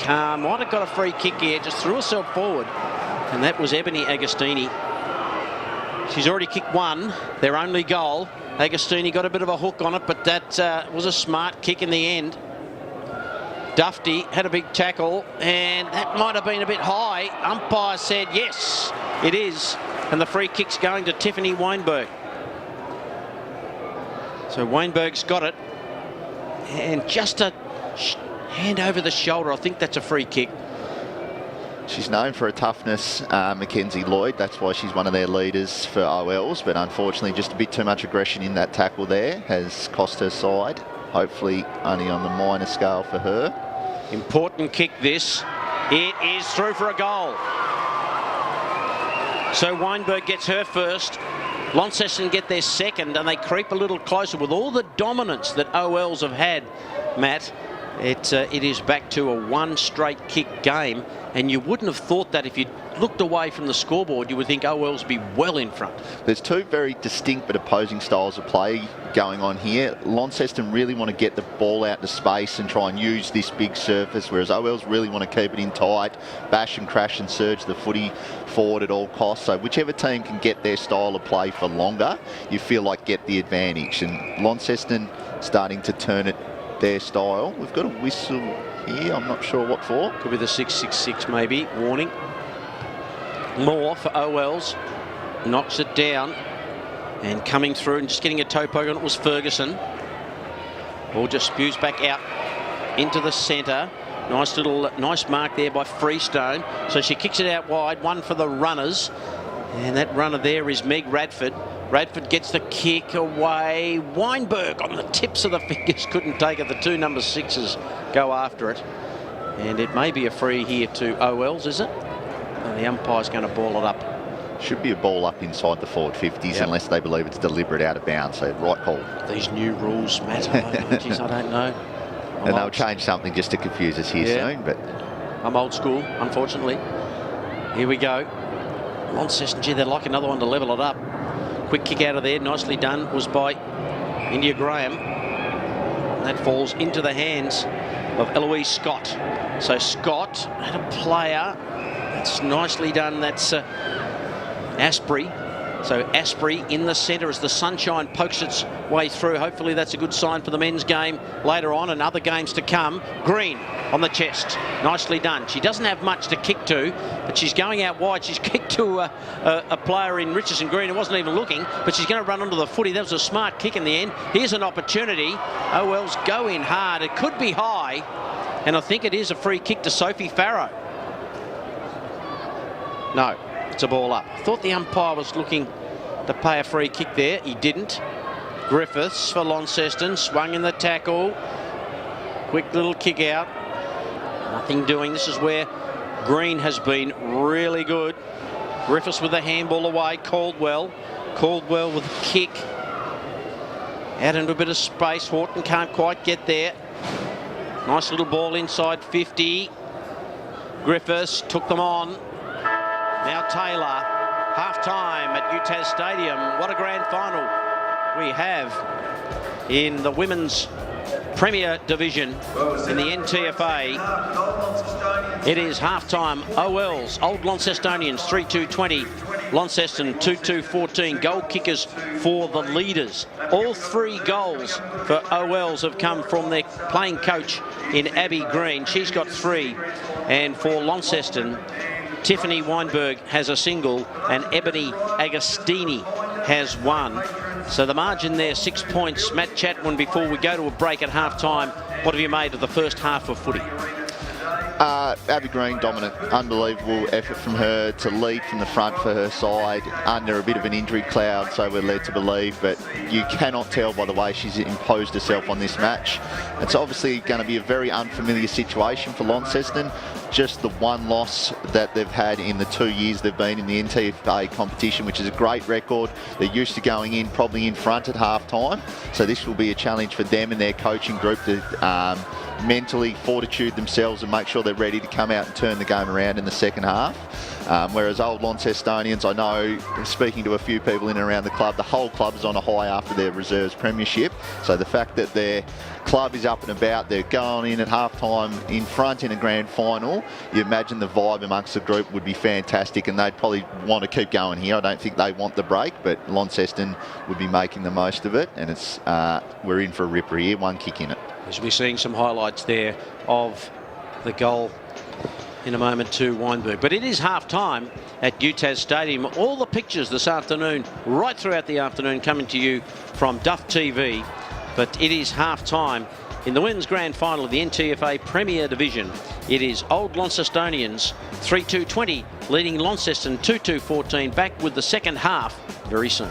might have got a free kick here. Just threw herself forward. And that was Ebony Agostini. She's already kicked one, their only goal. Agostini got a bit of a hook on it, but that was a smart kick in the end. Dufty had a big tackle, and that might have been a bit high. Umpire said yes, it is. And the free kick's going to Tiffany Weinberg. So Weinberg's got it. And just a hand over the shoulder. I think that's a free kick. She's known for her toughness, Mackenzie Lloyd. That's why she's one of their leaders for OLs. But unfortunately, just a bit too much aggression in that tackle there has cost her side. Hopefully only on the minor scale for her. Important kick this. It is through for a goal. So Weinberg gets her first. Launceston get their second, and they creep a little closer with all the dominance that OLs have had, Matt. It is back to a 1 straight kick game, and you wouldn't have thought that if you looked away from the scoreboard, you would think OLs would be well in front. There's 2 very distinct but opposing styles of play going on here. Launceston really want to get the ball out to space and try and use this big surface, whereas OLs really want to keep it in tight, bash and crash and surge the footy forward at all costs. So whichever team can get their style of play for longer, you feel like get the advantage. And Launceston starting to turn it their style. We've got a whistle here. I'm not sure what for. Could be the 666 maybe. Warning. Moore for OLs. Knocks it down. And coming through and just getting a toe poke on it was Ferguson. Ball just spews back out into the centre. Nice mark there by Freestone. So she kicks it out wide, one for the runners. And that runner there is Meg Radford. Radford gets the kick away. Weinberg on the tips of the fingers, couldn't take it. The two number 6s go after it. And it may be a free here to OLs, is it? And the umpire's going to ball it up. Should be a ball up inside the forward 50s unless they believe it's deliberate out of bounds. So right call. These new rules matter. Geez, I don't know. And they'll change something just to confuse us here soon. But I'm old school, unfortunately. Here we go. Launceston, gee, they'd like another one to level it up. Quick kick out of there, nicely done, was by India Graham. That falls into the hands of Eloise Scott. So Scott had a player. That's nicely done. That's Asprey. So Asprey in the centre as the sunshine pokes its way through. Hopefully that's a good sign for the men's game later on and other games to come. Green on the chest. Nicely done. She doesn't have much to kick to, but she's going out wide. She's kicked to a player in Richardson Green who wasn't even looking, but she's going to run onto the footy. That was a smart kick in the end. Here's an opportunity. OL's go in hard. It could be high, and I think it is a free kick to Sophie Farrow. No. It's a ball up. I thought the umpire was looking to pay a free kick there. He didn't. Griffiths for Launceston. Swung in the tackle. Quick little kick out. Nothing doing. This is where Green has been really good. Griffiths with the handball away. Caldwell. Caldwell with a kick. Out into a bit of space. Horton can't quite get there. Nice little ball inside 50. Griffiths took them on. Now Taylor, half-time at UTAS Stadium. What a grand final we have in the Women's Premier Division in the NTFA. It is half-time. OLs, Old Launcestonians, 3-2-20. Launceston, 2-2-14. Goal kickers for the leaders. All 3 goals for OLs have come from their playing coach in Abby Green. She's got 3. And for Launceston, Tiffany Weinberg has a single and Ebony Agostini has 1. So the margin there, 6 points. Matt Chatwin, before we go to a break at half-time, what have you made of the first half of footy? Abby Green dominant, unbelievable effort from her to lead from the front for her side under a bit of an injury cloud, so we're led to believe, but you cannot tell by the way she's imposed herself on this match. It's obviously going to be a very unfamiliar situation for Launceston. Just the one loss that they've had in the 2 years they've been in the NTFA competition, which is a great record. They're used to going in probably in front at half-time, so this will be a challenge for them and their coaching group to mentally fortitude themselves and make sure they're ready to come out and turn the game around in the second half. Whereas Old Launcestonians, I know, speaking to a few people in and around the club, the whole club is on a high after their reserves premiership. So the fact that their club is up and about, they're going in at half-time in front in a grand final, you imagine the vibe amongst the group would be fantastic and they'd probably want to keep going here. I don't think they want the break, but Launceston would be making the most of it, and it's we're in for a ripper here, 1 kick in it. We should be seeing some highlights there of the goal in a moment to Weinberg. But it is half-time at UTAS Stadium. All the pictures this afternoon, right throughout the afternoon, coming to you from Duff TV. But it is half-time in the women's grand final of the NTFA Premier Division. It is Old Launcestonians 3-2-20 leading Launceston 2-2-14. Back with the second half very soon.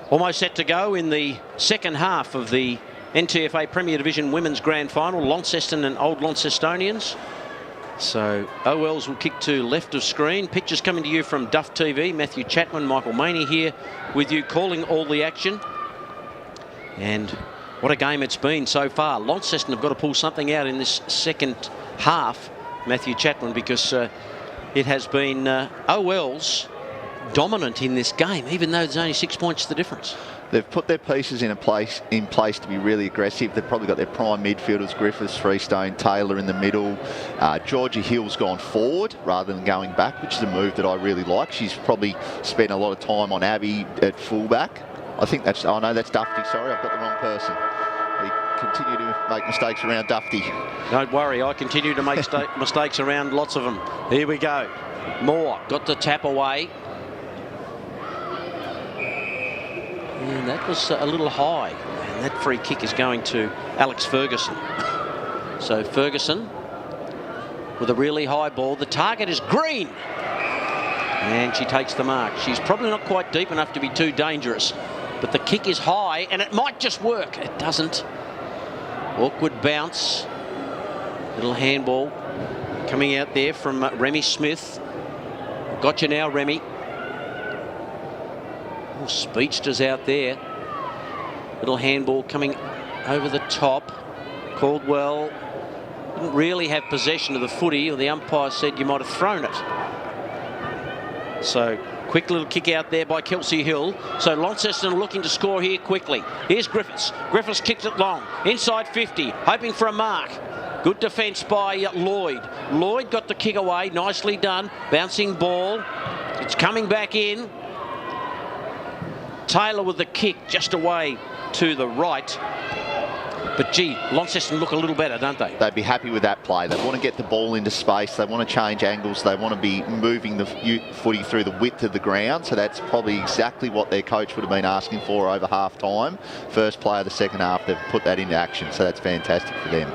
Almost set to go in the second half of the NTFA Premier Division Women's Grand Final, Launceston and Old Launcestonians. So OLs will kick to left of screen. Pictures coming to you from Duff TV. Matthew Chatwin, Michael Maney here with you, calling all the action. And what a game it's been so far. Launceston have got to pull something out in this second half, Matthew Chatwin, because it has been OLs dominant in this game, even though there's only 6 points to the difference. They've put their pieces in place to be really aggressive. They've probably got their prime midfielders, Griffiths, Freestone, Taylor in the middle. Georgia Hill's gone forward rather than going back, which is a move that I really like. She's probably spent a lot of time on Abby at fullback. I think that's, oh no, that's Dufty. Sorry, I've got the wrong person. We continue to make mistakes around Dufty. Don't worry, I continue to make mistakes around lots of them. Here we go. Moore got the tap away. And that was a little high. And that free kick is going to Alex Ferguson. So Ferguson with a really high ball. The target is Green. And she takes the mark. She's probably not quite deep enough to be too dangerous. But the kick is high and it might just work. It doesn't. Awkward bounce. Little handball coming out there from Remy Smith. Got you now, Remy. Oh, Speedsters out there. Little handball coming over the top. Caldwell didn't really have possession of the footy, or the umpire said you might have thrown it. So quick little kick out there by Kelsey Hill. So Launceston are looking to score here quickly. Here's Griffiths. Griffiths kicks it long. Inside 50, hoping for a mark. Good defence by Lloyd. Lloyd got the kick away. Nicely done. Bouncing ball. It's coming back in. Taylor with the kick just away to the right. But gee, Launceston look a little better, don't they? They'd be happy with that play. They want to get the ball into space. They want to change angles. They want to be moving the footy through the width of the ground. So that's probably exactly what their coach would have been asking for over half time. First play of the second half, they've put that into action. So that's fantastic for them.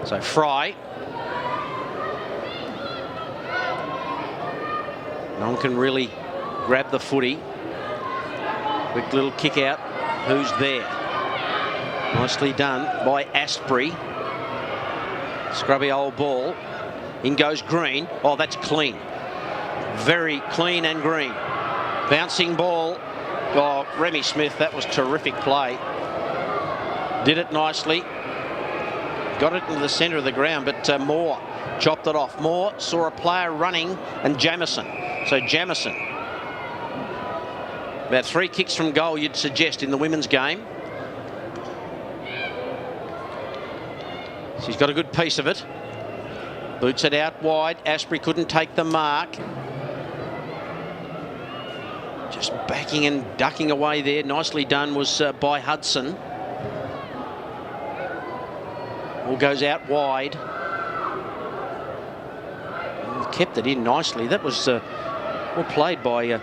So Fry. No one can really grab the footy. Quick little kick out. Who's there? Nicely done by Asprey. Scrubby old ball. In goes Green. Oh, that's clean. Very clean and green. Bouncing ball. Oh, Remy Smith, that was terrific play. Did it nicely. Got it into the centre of the ground, but Moore chopped it off. Moore saw a player running, and Jamison. So Jamison, about 3 kicks from goal, you'd suggest, in the women's game. She's got a good piece of it. Boots it out wide. Asprey couldn't take the mark. Just backing and ducking away there. Nicely done was by Hudson. Ball goes out wide. Kept it in nicely. That was well played by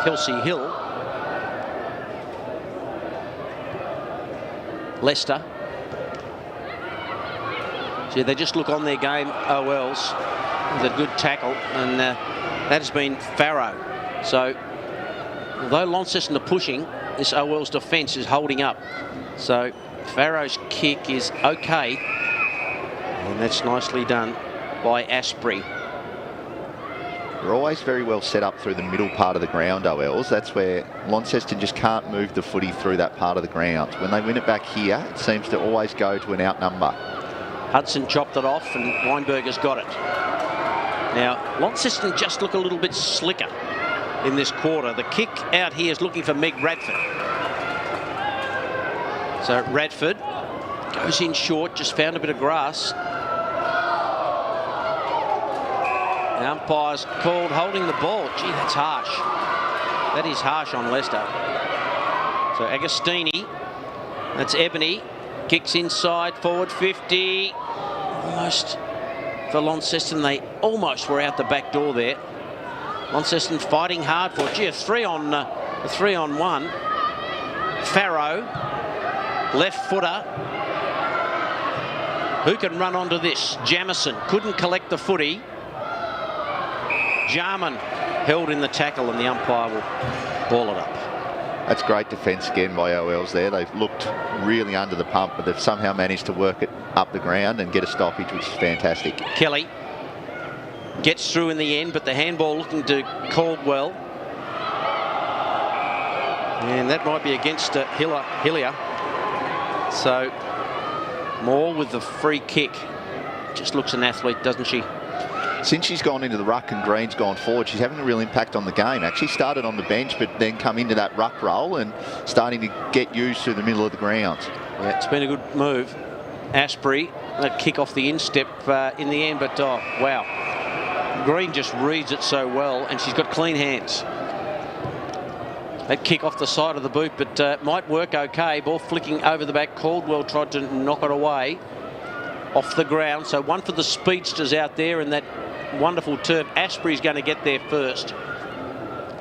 Kelsey Hill. Leicester. See, they just look on their game, OLs, with a good tackle, and that has been Farrow. So, although Launceston are pushing, this OL's defence is holding up. So, Farrow's kick is okay, and that's nicely done by Asprey. They're always very well set up through the middle part of the ground, OLs. That's where Launceston just can't move the footy through that part of the ground. When they win it back here, it seems to always go to an outnumber. Hudson chopped it off and Weinberger's got it. Now, Launceston just look a little bit slicker in this quarter. The kick out here is looking for Meg Radford. So Radford goes in short, just found a bit of grass. The umpire's called holding the ball. Gee, that's harsh. That is harsh on Leicester. So Agostini, that's Ebony, kicks inside, forward 50. Almost for Launceston, they almost were out the back door there. Launceston fighting hard for it. Gee, a 3-on-1. Farrow, left footer. Who can run onto this? Jamison couldn't collect the footy. Jarman held in the tackle, and the umpire will ball it up. That's great defence again by OLs there. They've looked really under the pump, but they've somehow managed to work it up the ground and get a stoppage, which is fantastic. Kelly gets through in the end, but the handball looking to Caldwell. And that might be against Hillier. So Moore with the free kick. Just looks an athlete, doesn't she? Since she's gone into the ruck and Green's gone forward, she's having a real impact on the game. Actually started on the bench, but then come into that ruck role and starting to get used through the middle of the grounds. Yeah, it's been a good move. Asprey, that kick off the instep in the end, but oh, wow. Green just reads it so well, and she's got clean hands. That kick off the side of the boot, but might work okay. Ball flicking over the back. Caldwell tried to knock it away off the ground. So one for the speedsters out there in that wonderful turn. Asprey's going to get there first.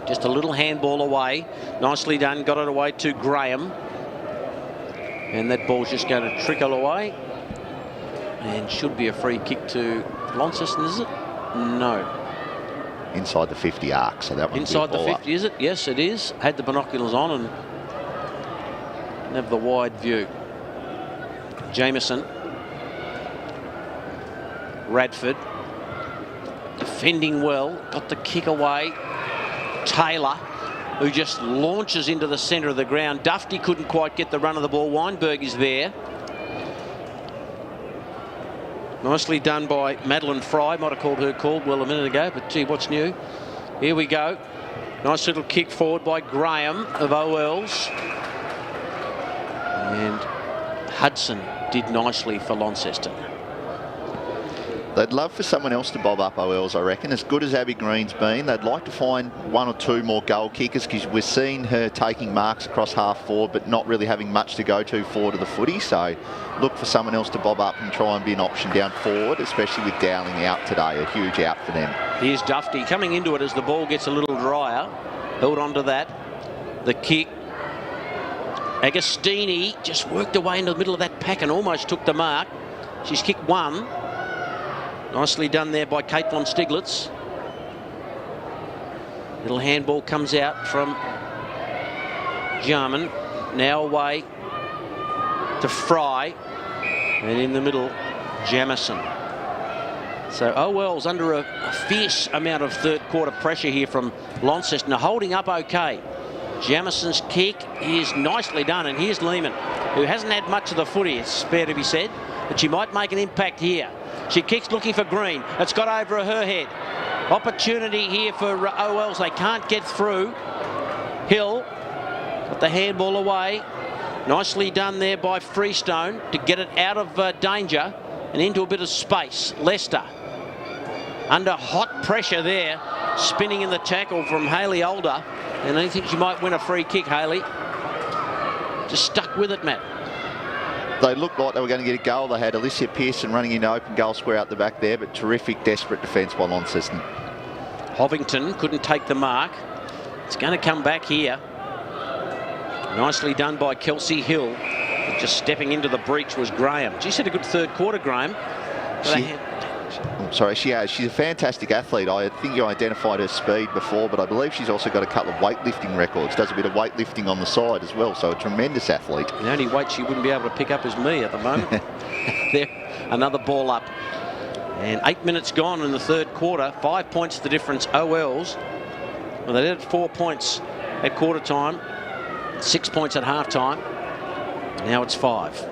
Just a little handball away. Nicely done. Got it away to Graham. And that ball's just going to trickle away. And should be a free kick to Launceston, is it? No. Inside the 50 arc, so that one inside the 50, up. Is it? Yes, it is. Had the binoculars on and have the wide view. Jameson. Radford. Defending well. Got the kick away. Taylor, who just launches into the centre of the ground. Dufty couldn't quite get the run of the ball. Weinberg is there. Nicely done by Madeline Fry. Might have called her Caldwell a minute ago, but gee, what's new? Here we go. Nice little kick forward by Graham of OLs. And Hudson did nicely for Launceston. They'd love for someone else to bob up OLs, I reckon. As good as Abby Green's been, they'd like to find one or two more goal kickers, because we're seeing her taking marks across half forward but not really having much to go to forward of the footy. So look for someone else to bob up and try and be an option down forward, especially with Dowling out today. A huge out for them. Here's Dufty coming into it as the ball gets a little drier. Held on to that. The kick. Agostini just worked away into the middle of that pack and almost took the mark. She's kicked one. Nicely done there by Kate von Stiglitz. Little handball comes out from Jarman. Now away to Fry. And in the middle, Jamison. So OL's under a fierce amount of third quarter pressure here from Launceston. Holding up okay. Jamison's kick is nicely done. And here's Lehman, who hasn't had much of the footy, it's fair to be said, but she might make an impact here. She kicks looking for Green. It's got over her head. Opportunity here for OLs. They can't get through. Hill got the handball away. Nicely done there by Freestone to get it out of danger and into a bit of space. Lester under hot pressure there. Spinning in the tackle from Hayley Older. And I think she might win a free kick, Hayley. Just stuck with it, Matt. They looked like they were going to get a goal. They had Alicia Pearson running into open goal square out the back there, but terrific, desperate defence by Launceston. Hovington couldn't take the mark. It's going to come back here. Nicely done by Kelsey Hill. But just stepping into the breach was Graham. She's had a good third quarter, Graham. She's a fantastic athlete. I think you identified her speed before, but I believe she's also got a couple of weightlifting records. Does a bit of weightlifting on the side as well, so a tremendous athlete. The only weight she wouldn't be able to pick up is me at the moment. There, another ball up. And 8 minutes gone in the third quarter. 5 points the difference. OLs, well, they did 4 points at quarter time, 6 points at half time. Now it's 5.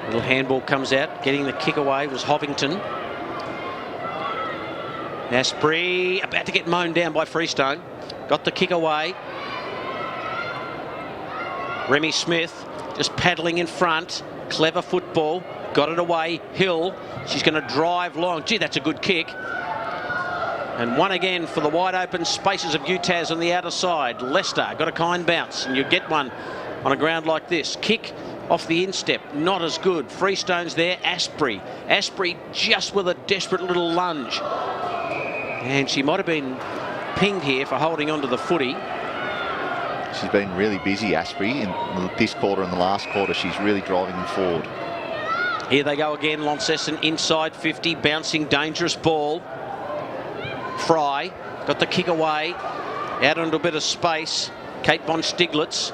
Little handball comes out. Getting the kick away was Hovington. Asprey about to get mown down by Freestone. Got the kick away. Remy Smith just paddling in front. Clever football. Got it away. Hill. She's going to drive long. Gee, that's a good kick. And one again for the wide open spaces of UTAS on the outer side. Lester got a kind bounce, and you get one on a ground like this. Kick off the instep, not as good. Freestone's there. Asprey just with a desperate little lunge. And she might have been pinged here for holding on to the footy. She's been really busy, Asprey, in this quarter and the last quarter. She's really driving them forward. Here they go again, Launceston inside 50, bouncing dangerous ball. Fry got the kick away, out into a bit of space. Kate von Stiglitz.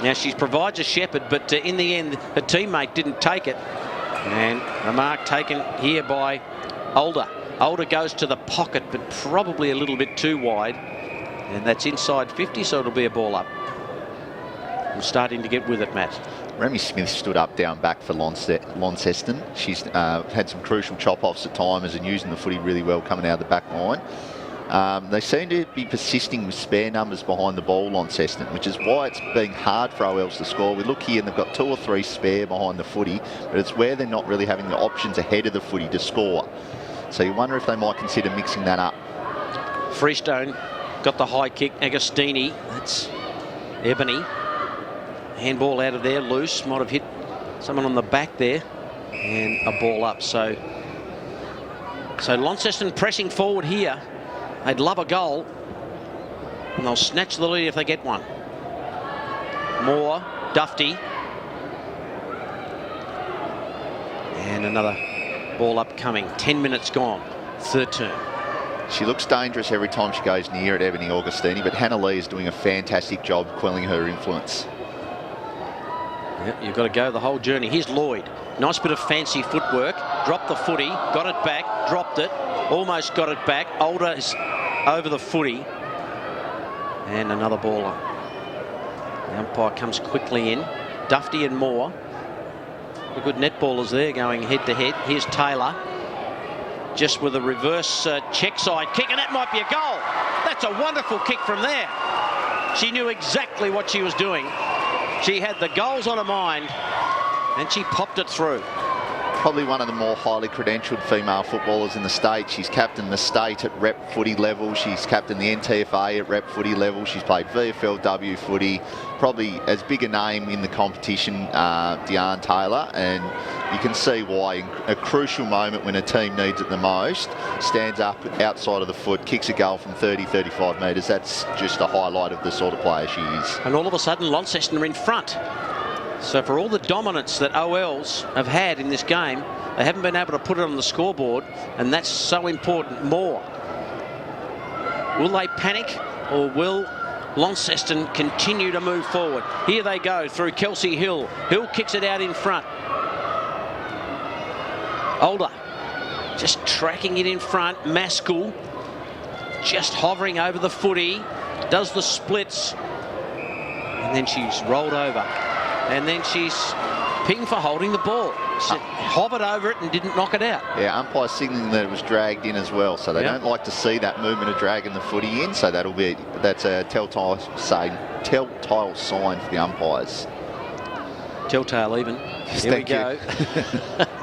Now she provides a shepherd, but in the end, her teammate didn't take it. And the mark taken here by Older. Older goes to the pocket, but probably a little bit too wide. And that's inside 50, so it'll be a ball up. We're starting to get with it, Matt. Remy Smith stood up down back for Launceston. She's had some crucial chop-offs at times and using the footy really well coming out of the back line. They seem to be persisting with spare numbers behind the ball, Launceston, which is why it's being hard for OLs to score. We look here and they've got 2 or 3 spare behind the footy, but it's where they're not really having the options ahead of the footy to score. So you wonder if they might consider mixing that up. Freestone got the high kick. Agostini, that's Ebony. Handball out of there, loose. Might have hit someone on the back there. And a ball up. So Launceston pressing forward here. They'd love a goal. And they'll snatch the lead if they get one. Moore, Dufty. And another ball up coming. 10 minutes gone. Third term. She looks dangerous every time she goes near it, Ebony Agostini, but Hannah Lee is doing a fantastic job quelling her influence. Yep, you've got to go the whole journey. Here's Lloyd. Nice bit of fancy footwork. Dropped the footy. Got it back. Dropped it. Almost got it back. Older is over the footy. And another ball up. The umpire comes quickly in. Dufty and Moore. The good netballers there going head to head. Here's Taylor. Just with a reverse check side kick, and that might be a goal. That's a wonderful kick from there. She knew exactly what she was doing. She had the goals on her mind, and she popped it through. Probably one of the more highly credentialed female footballers in the state. She's captained the state at rep footy level. She's captained the NTFA at rep footy level. She's played VFLW footy. Probably as big a name in the competition, Deanne Taylor. And you can see why in a crucial moment when a team needs it the most, stands up outside of the foot, kicks a goal from 30, 35 metres. That's just a highlight of the sort of player she is. And all of a sudden, Launceston are in front. So for all the dominance that OLs have had in this game, they haven't been able to put it on the scoreboard, and that's so important. More. Will they panic, or will Launceston continue to move forward? Here they go through Kelsey Hill. Hill kicks it out in front. Older just tracking it in front. Maskell just hovering over the footy. Does the splits. And then she's rolled over. And then she's pinged for holding the ball. She hovered over it and didn't knock it out. Yeah, umpire signalling that it was dragged in as well. So they don't like to see that movement of dragging the footy in. So that's a telltale sign for the umpires. Telltale even. Here we go.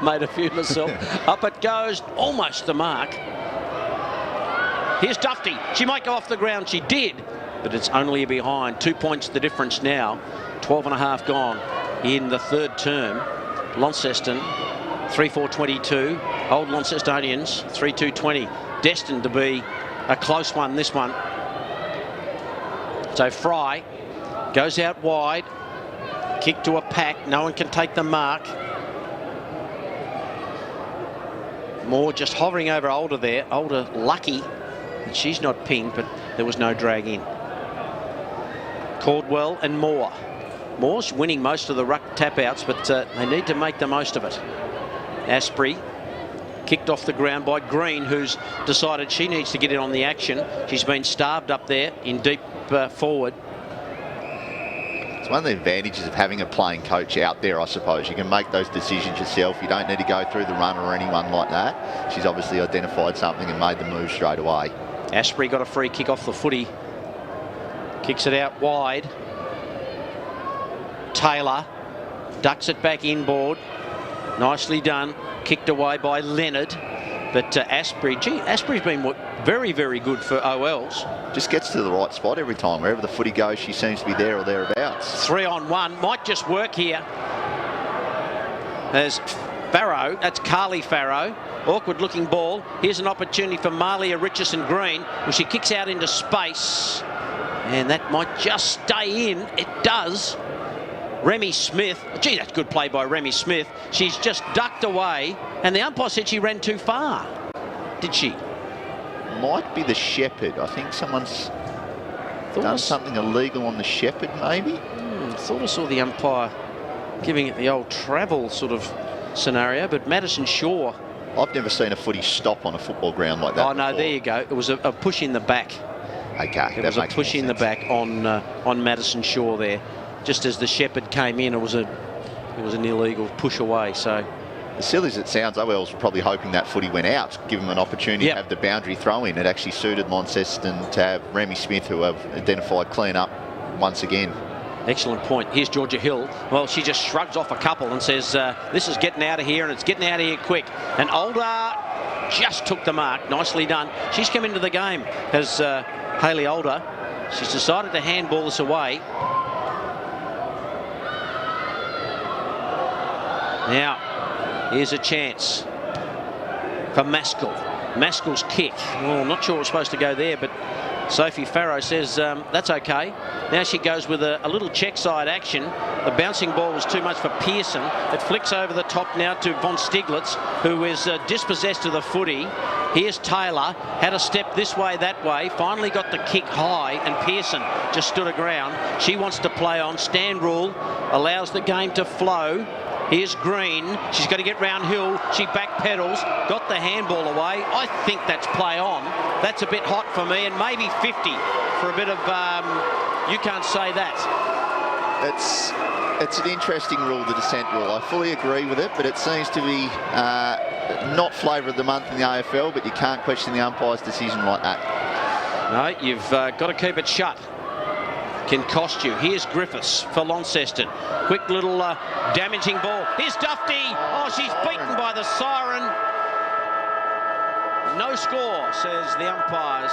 Made a few myself. Up it goes, almost the mark. Here's Dufty. She might go off the ground. She did, but it's only behind. 2 points the difference now. 12 and a half gone in the third term. Launceston 3-4-22. Old Launcestonians 3-2-20. Destined to be a close one, this one. So Fry goes out wide. Kick to a pack. No one can take the mark. Moore just hovering over Older there. Older lucky that she's not pinged, but there was no drag in. Caldwell and Moore. Moore's winning most of the ruck tap-outs, but they need to make the most of it. Asprey kicked off the ground by Green, who's decided she needs to get in on the action. She's been starved up there in deep forward. It's one of the advantages of having a playing coach out there, I suppose. You can make those decisions yourself. You don't need to go through the runner or anyone like that. She's obviously identified something and made the move straight away. Asprey got a free kick off the footy. Kicks it out wide. Taylor ducks it back inboard. Nicely done. Kicked away by Leonard. But Asprey, Asprey's been very, very good for OLs. Just gets to the right spot every time. Wherever the footy goes, she seems to be there or thereabouts. 3-on-1. Might just work here. There's Farrow. That's Carly Farrow. Awkward looking ball. Here's an opportunity for Marlia Richardson-Green. Well, she kicks out into space. And that might just stay in. It does. Remy Smith. Gee, that's good play by Remy Smith. She's just ducked away. And the umpire said she ran too far. Did she? might be the shepherd. I think someone's done something illegal on the shepherd, maybe. Thought I saw the umpire giving it the old travel sort of scenario, but Madison Shaw. I've never seen a footy stop on a football ground like that. Oh no, before. there you go. It was a push in the back. Okay, It was a push in the back on Madison Shaw there, just as the shepherd came in. It was an illegal push away. So as silly as it sounds, OL's probably hoping that footy went out, give them an opportunity to have the boundary throw in. It actually suited Launceston to have Remy Smith, who have identified clean up once again. Excellent point. Here's Georgia Hill. Well, she just shrugs off a couple and says, this is getting out of here, and it's getting out of here quick. And Older just took the mark. Nicely done. She's come into the game as Hayley Older. She's decided to handball this away. Now, here's a chance for Maskell. Maskell's kick. Well, I'm not sure it was supposed to go there, but Sophie Farrow says that's okay. Now she goes with a little check side action. The bouncing ball was too much for Pearson. It flicks over the top now to Von Stiglitz, who is dispossessed of the footy. Here's Taylor, had a step this way, that way, finally got the kick high, and Pearson just stood her ground. She wants to play on. Stand rule allows the game to flow. Here's Green. She's got to get round Hill. She backpedals, got the handball away. I think that's play on. That's a bit hot for me, and maybe 50 for a bit of, you can't say that. It's an interesting rule, the dissent rule. I fully agree with it, but it seems to be not flavour of the month in the AFL, but you can't question the umpire's decision like that. No, you've got to keep it shut. Can cost you. Here's Griffiths for Launceston. Quick little damaging ball. Here's Dufty. Oh, she's beaten by the siren. No score, says the umpires.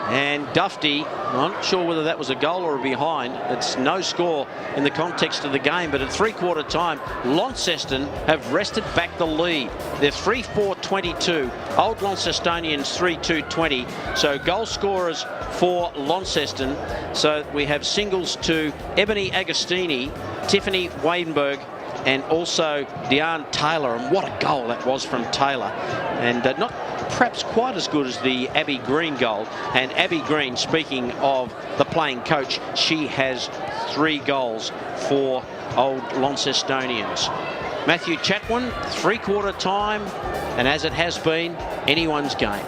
And Dufty, I'm not sure whether that was a goal or a behind. It's no score in the context of the game, but at three-quarter time, Launceston have wrested back the lead. They're 3-4-22. Old Launcestonians 3-2-20. So goal scorers for Launceston. So we have singles to Ebony Agostini, Tiffany Wadenberg, and also Deanne Taylor. And what a goal that was from Taylor. And not perhaps quite as good as the Abby Green goal. And Abby Green, speaking of the playing coach, she has 3 goals for Old Launcestonians. Matthew Chatwin, three-quarter time, and as it has been, anyone's game.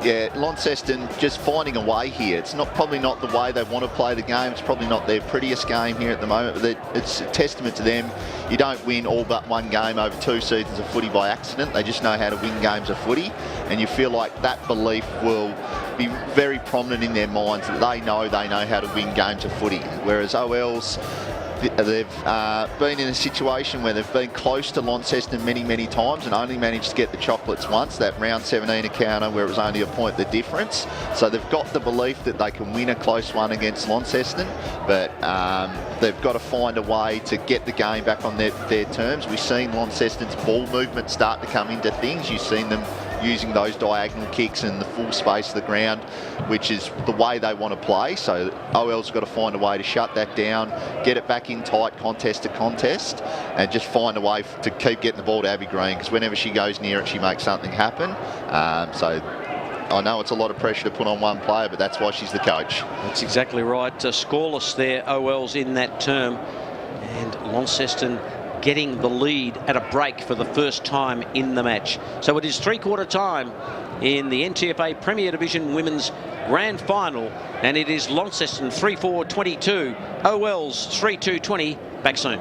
Yeah, Launceston just finding a way here. It's probably not the way they want to play the game. It's probably not their prettiest game here at the moment, but it's a testament to them. You don't win all but one game over 2 seasons of footy by accident. They just know how to win games of footy, and you feel like that belief will be very prominent in their minds, that they know how to win games of footy. Whereas OL's, they've been in a situation where they've been close to Launceston many times and only managed to get the chocolates once, that round 17 encounter where it was only a point the difference. So they've got the belief that they can win a close one against Launceston, but they've got to find a way to get the game back on their terms. We've seen Launceston's ball movement start to come into things. You've seen them using those diagonal kicks and the full space of the ground, which is the way they want to play. So OL's got to find a way to shut that down, get it back in tight contest to contest, and just find a way to keep getting the ball to Abby Green, because whenever she goes near it, she makes something happen. So I know it's a lot of pressure to put on one player, but that's why she's the coach. That's exactly right. Scoreless there, OL's in that term, and Launceston getting the lead at a break for the first time in the match. So it is three-quarter time in the NTFA Premier Division Women's Grand Final, and it is Launceston 3-4-22, OL's 3-2-20. Back soon.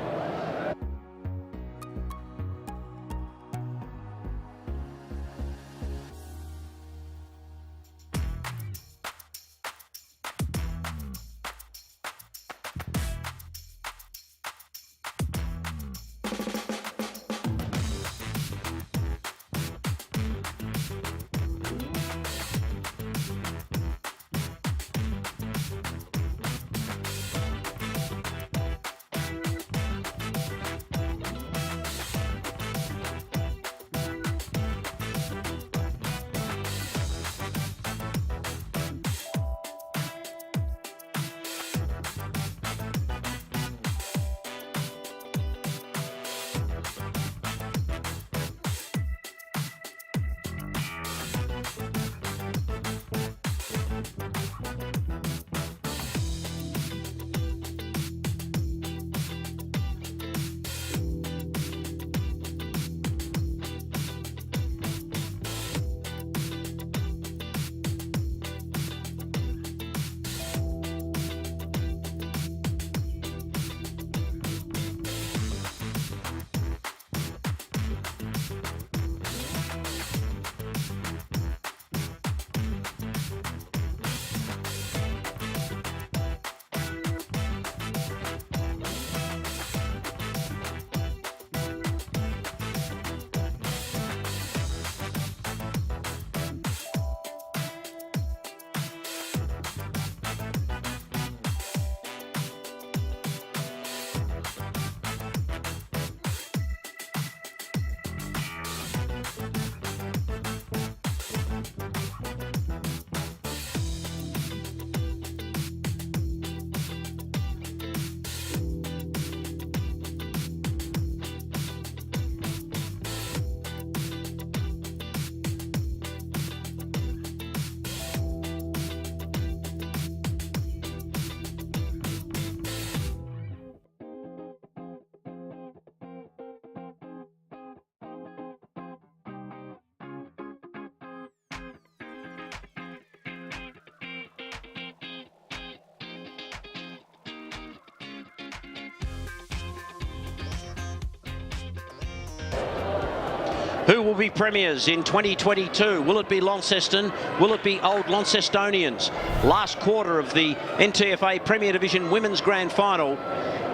Who will be premiers in 2022? Will it be Launceston? Will it be Old Launcestonians? Last quarter of the NTFA Premier Division Women's Grand Final.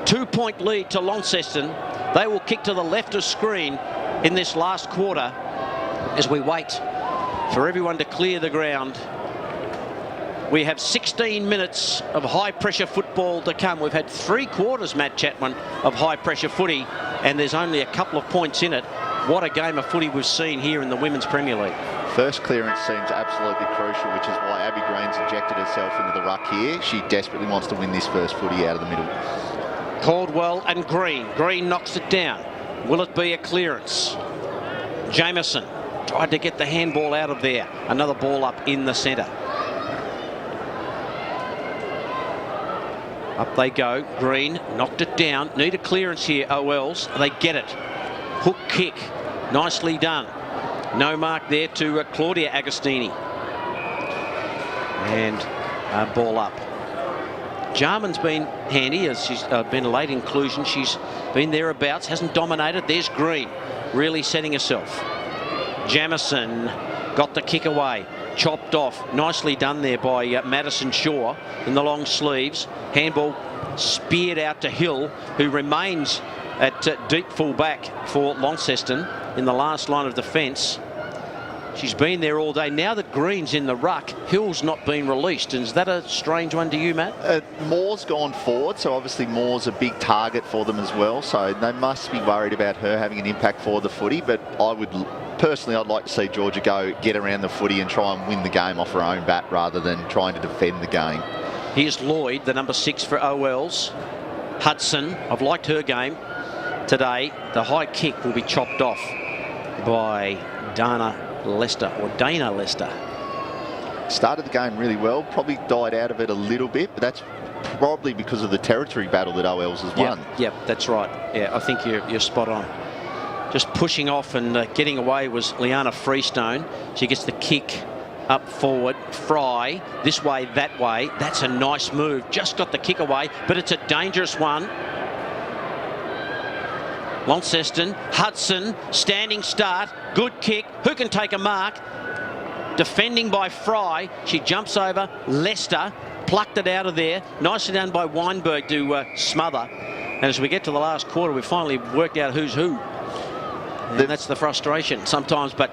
2-point lead to Launceston. They will kick to the left of screen in this last quarter as we wait for everyone to clear the ground. We have 16 minutes of high-pressure football to come. We've had 3 quarters, Matt Chatwin, of high-pressure footy, and there's only a couple of points in it. What a game of footy we've seen here in the Women's Premier League. First clearance seems absolutely crucial, which is why Abby Green's injected herself into the ruck here. She desperately wants to win this first footy out of the middle. Caldwell and Green. Green knocks it down. Will it be a clearance? Jameson tried to get the handball out of there. Another ball up in the centre. Up they go. Green knocked it down. Need a clearance here, OLs. They get it. Hook kick. Nicely done. No mark there to Claudia Agostini. And ball up. Jarman's been handy as she's been a late inclusion. She's been thereabouts, hasn't dominated. There's Green really setting herself. Jamison got the kick away. Chopped off. Nicely done there by Madison Shaw in the long sleeves. Handball speared out to Hill, who remains at deep full back for Launceston in the last line of defence. She's been there all day. Now that Green's in the ruck, Hill's not been released. Is that a strange one to you, Matt? Moore's gone forward, so obviously Moore's a big target for them as well. So they must be worried about her having an impact for the footy. But personally, I'd like to see Georgia go get around the footy and try and win the game off her own bat rather than trying to defend the game. Here's Lloyd, the number 6 for OLs. Hudson, I've liked her game today. The high kick will be chopped off by Dana Lester. Started the game really well, probably died out of it a little bit, but that's probably because of the territory battle that OLs has won. Yep, that's right. Yeah, I think you're spot on. Just pushing off and getting away was Liana Freestone. She gets the kick up forward. Fry, this way, that way. That's a nice move. Just got the kick away, but it's a dangerous one. Launceston, Hudson, standing start, good kick. Who can take a mark? Defending by Fry. She jumps over. Lester plucked it out of there. Nicely done by Weinberg to smother. And as we get to the last quarter, we've finally worked out who's who. And that's the frustration sometimes, but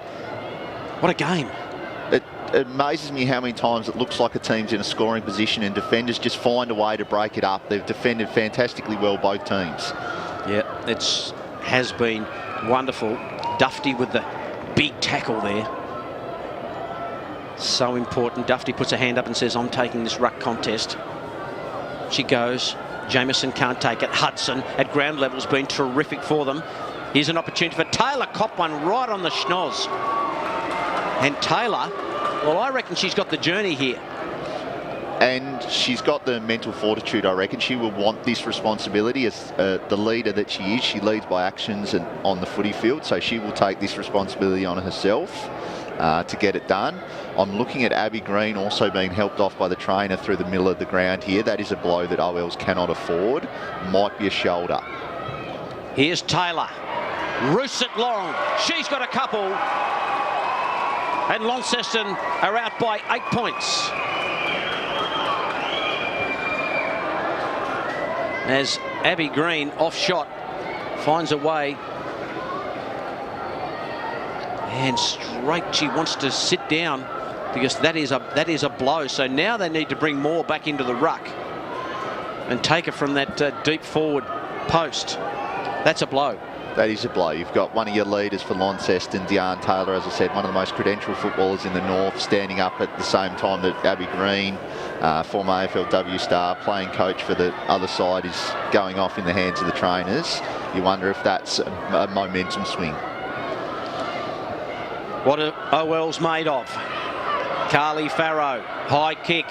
what a game. It amazes me how many times it looks like a team's in a scoring position and defenders just find a way to break it up. They've defended fantastically well, both teams. Yeah, it has been wonderful. Dufty with the big tackle there. So important. Dufty puts her hand up and says, I'm taking this ruck contest. She goes. Jameson can't take it. Hudson at ground level has been terrific for them. Here's an opportunity for Taylor. Cop one right on the schnoz. And Taylor, well, I reckon she's got the journey here. And she's got the mental fortitude, I reckon. She will want this responsibility as the leader that she is. She leads by actions and on the footy field, so she will take this responsibility on herself to get it done. I'm looking at Abby Green also being helped off by the trainer through the middle of the ground here. That is a blow that OLs cannot afford. Might be a shoulder. Here's Taylor. Roosts it long. She's got a couple. And Launceston are out by 8 points. As Abby Green, off shot, finds a way. And straight, she wants to sit down because that is a blow. So now they need to bring Moore back into the ruck and take her from that deep forward post. That's a blow. That is a blow. You've got one of your leaders for Launceston, Deanne Taylor, as I said, one of the most credentialed footballers in the north, standing up at the same time that Abby Green, former AFLW star, playing coach for the other side, is going off in the hands of the trainers. You wonder if that's a momentum swing. What are OL's made of? Carly Farrow, high kick.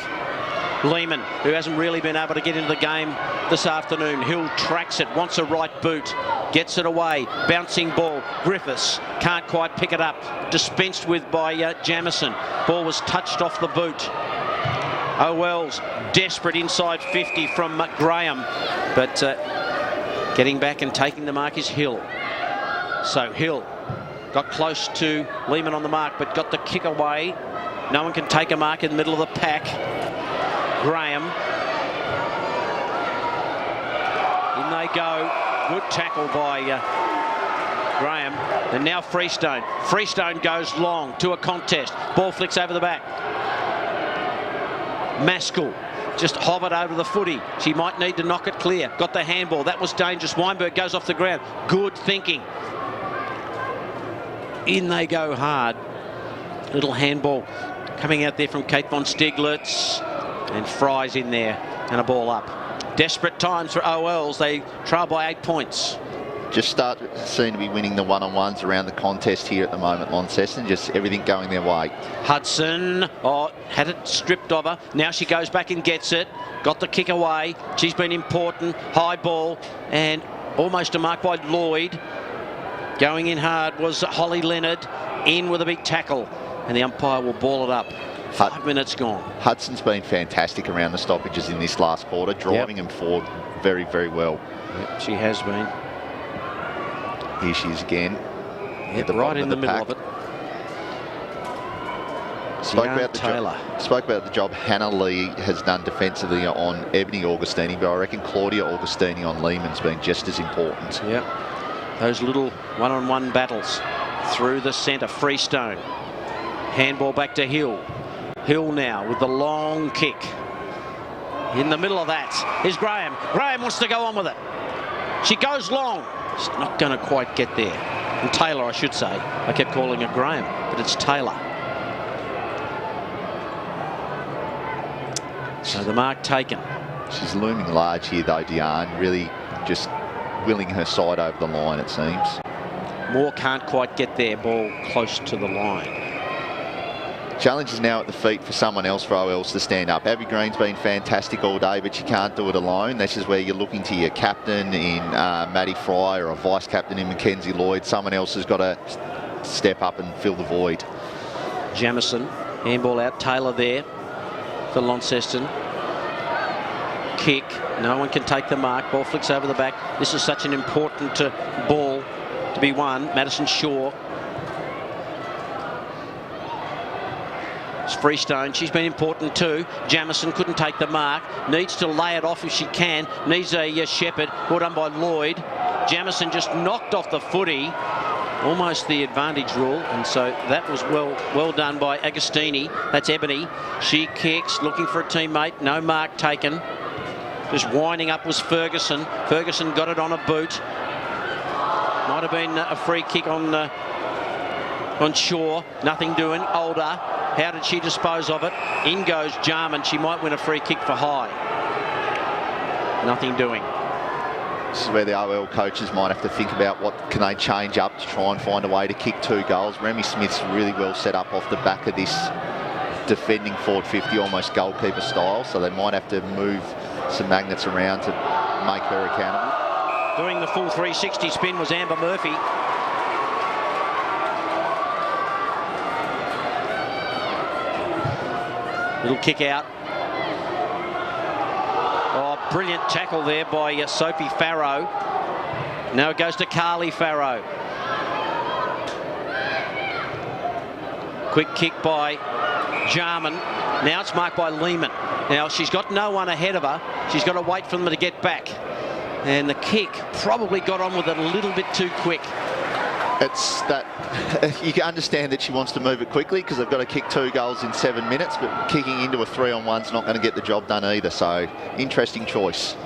Lehman, who hasn't really been able to get into the game this afternoon. Hill tracks it, wants a right boot, gets it away, bouncing ball. Griffiths can't quite pick it up, dispensed with by Jamison. Ball was touched off the boot. OL's desperate inside 50 from Graham, but getting back and taking the mark is Hill. So Hill got close to Lehman on the mark, but got the kick away. No one can take a mark in the middle of the pack. Graham. In they go. Good tackle by Graham. And now Freestone. Freestone goes long to a contest. Ball flicks over the back. Maskell just hovered over the footy. She might need to knock it clear. Got the handball. That was dangerous. Weinberg goes off the ground. Good thinking. In they go hard. Little handball coming out there from Kate von Stieglitz. And Fry's in there, and a ball up. Desperate times for OLs. They trail by 8 points. Just seem to be winning the one-on-ones around the contest here at the moment, Launceston. Just everything going their way. Hudson, had it stripped of her. Now she goes back and gets it. Got the kick away. She's been important. High ball, and almost a mark by Lloyd. Going in hard was Holly Leonard. In with a big tackle, and the umpire will ball it up. 5 minutes gone. Hudson's been fantastic around the stoppages in this last quarter, driving them forward very, very well. Yep, she has been. Here she is again. Yep, right in the middle of it. Spoke about the job Hannah Lee has done defensively on Ebony Augustini, but I reckon Claudia Augustini on Lehman's been just as important. Yep. Those little one-on-one battles through the centre. Freestone. Handball back to Hill. Hill now with the long kick. In the middle of that is Graham. Graham wants to go on with it. She goes long. She's not going to quite get there. And Taylor, I should say. I kept calling her Graham, but it's Taylor. So the mark taken. She's looming large here though, Deanne. Really just willing her side over the line, it seems. Moore can't quite get there. Ball close to the line. Challenge is now at the feet for someone else for OLs to stand up. Abby Green's been fantastic all day, but she can't do it alone. This is where you're looking to your captain in Maddie Fry or a vice captain in Mackenzie Lloyd. Someone else has got to step up and fill the void. Jamison, handball out. Taylor there for Launceston. Kick. No one can take the mark. Ball flicks over the back. This is such an important ball to be won. Madison Shaw. Freestone, she's been important too. Jamison couldn't take the mark. Needs to lay it off if she can. Needs a Shepherd. Well done by Lloyd. Jamison just knocked off the footy. Almost the advantage rule. And so that was well done by Agostini. That's Ebony. She kicks, looking for a teammate. No mark taken. Just winding up was Ferguson. Ferguson got it on a boot. Might have been a free kick on Shaw. Nothing doing. Older. How did she dispose of it? In goes Jarman. She might win a free kick for high. Nothing doing. This is where the OL coaches might have to think about what can they change up to try and find a way to kick 2 goals. Remy Smith's really well set up off the back of this defending forward 50, almost goalkeeper style, so they might have to move some magnets around to make her accountable. Doing the full 360 spin was Amber Murphy. Little kick out. Oh, brilliant tackle there by Sophie Farrow. Now it goes to Carly Farrow. Quick kick by Jarman. Now it's marked by Lehman. Now she's got no one ahead of her. She's got to wait for them to get back. And the kick probably got on with it a little bit too quick. It's that you can understand that she wants to move it quickly because they've got to kick 2 goals in 7 minutes, but kicking into a 3-on-1's not going to get the job done either. So interesting choice.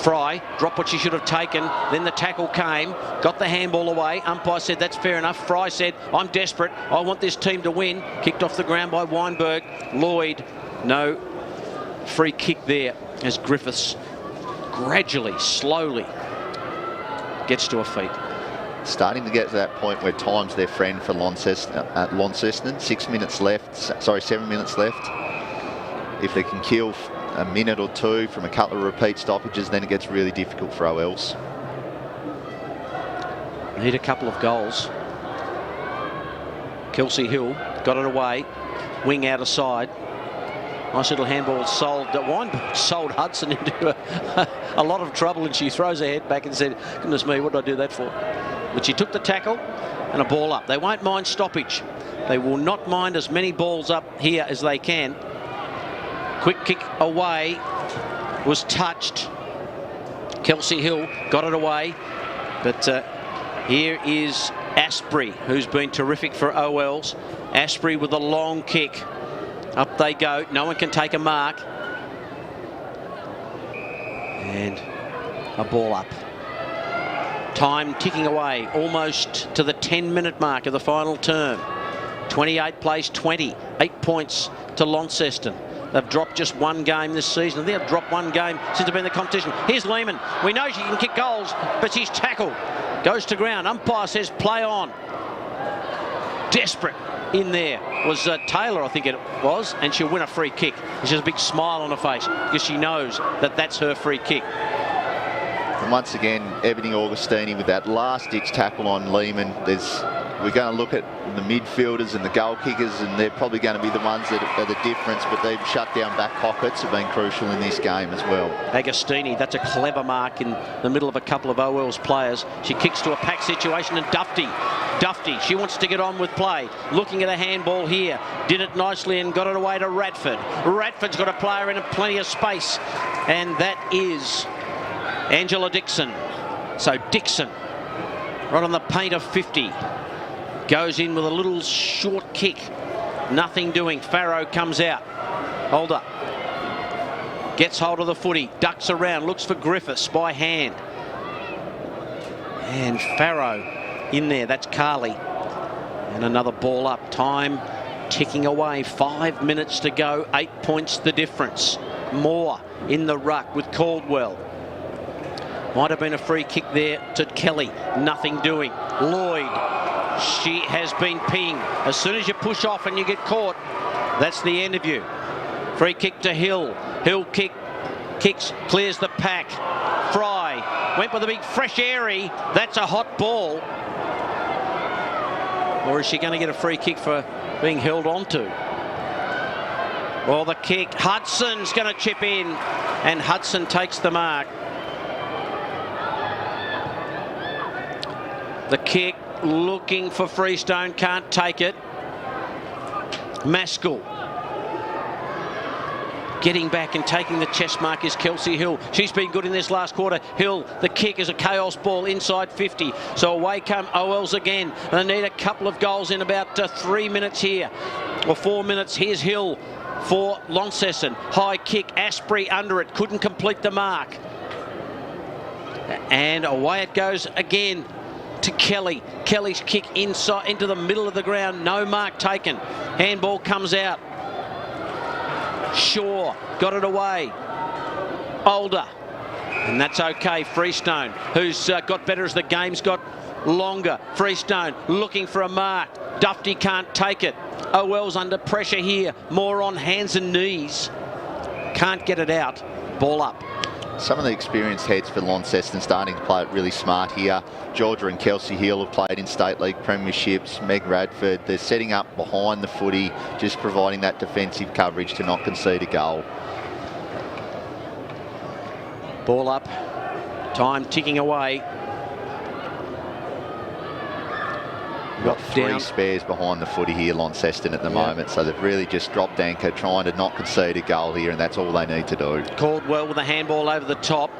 Fry dropped what she should have taken. Then the tackle came, got the handball away. Umpire said that's fair enough. Fry said, I'm desperate. I want this team to win. Kicked off the ground by Weinberg. Lloyd, no free kick there as Griffiths gradually, slowly gets to her feet. Starting to get to that point where time's their friend for Launceston. 7 minutes left. If they can kill a minute or two from a couple of repeat stoppages, then it gets really difficult for OLs. Need a couple of goals. Kelsey Hill got it away. Wing out of side. Nice little handball sold. Weinberg sold Hudson into a lot of trouble, and she throws her head back and said, goodness me, what did I do that for? But she took the tackle and a ball up. They won't mind stoppage. They will not mind as many balls up here as they can. Quick kick away was touched. Kelsey Hill got it away. But here is Asprey, who's been terrific for OLs. Asprey with a long kick. Up they go. No one can take a mark. And a ball up. Time ticking away almost to the 10-minute mark of the final term. 28 plays 20. 8 points to Launceston. They've dropped just one game this season. They've dropped one game since they've been in the competition. Here's Lehman. We know she can kick goals, but she's tackled. Goes to ground. Umpire says play on. Desperate in there was Taylor, I think it was, and she'll win a free kick. She has a big smile on her face because she knows that that's her free kick. And once again, Ebony Augustini with that last-ditch tackle on Lehman. We're going to look at the midfielders and the goal kickers, and they're probably going to be the ones that are the difference, but they've shut down back pockets have been crucial in this game as well. Agostini, that's a clever mark in the middle of a couple of OL's players. She kicks to a pack situation, and Dufty, she wants to get on with play. Looking at a handball here. Did it nicely and got it away to Radford. Radford's got a player in plenty of space, and that is Angela Dixon. So Dixon, right on the paint of 50. Goes in with a little short kick. Nothing doing. Farrow comes out. Holder gets hold of the footy. Ducks around. Looks for Griffiths by hand. And Farrow in there. That's Carly. And another ball up. Time ticking away. 5 minutes to go. 8 points the difference. Moore in the ruck with Caldwell. Might have been a free kick there to Kelly. Nothing doing. Lloyd. She has been pinged. As soon as you push off and you get caught, that's the end of you. Free kick to Hill. Hill kicks, clears the pack. Fry went with a big fresh airy. That's a hot ball. Or is she going to get a free kick for being held onto? Well, the kick. Hudson's going to chip in, and Hudson takes the mark. The kick. Looking for Freestone, can't take it. Maskell getting back and taking the chest mark is Kelsey Hill. She's been good in this last quarter. Hill, the kick is a chaos ball inside 50. So away come OLs again. They need a couple of goals in about 3 minutes here, or 4 minutes. Here's Hill for Launceston. High kick, Asprey under it, couldn't complete the mark. And away it goes again to Kelly. Kelly's kick inside into the middle of the ground. No mark taken. Handball comes out. Shaw got it away. Older. And that's okay. Freestone, who's got better as the game's got longer. Freestone looking for a mark. Dufty can't take it. OL's under pressure here. More on hands and knees. Can't get it out. Ball up. Some of the experienced heads for Launceston starting to play it really smart here. Georgia and Kelsey Hill have played in State League premierships. Meg Radford, they're setting up behind the footy, just providing that defensive coverage to not concede a goal. Ball up. Time ticking away. Got three spares behind the footy here, Launceston, at the moment, so they've really just dropped anchor, trying to not concede a goal here, and that's all they need to do. Caldwell with a handball over the top.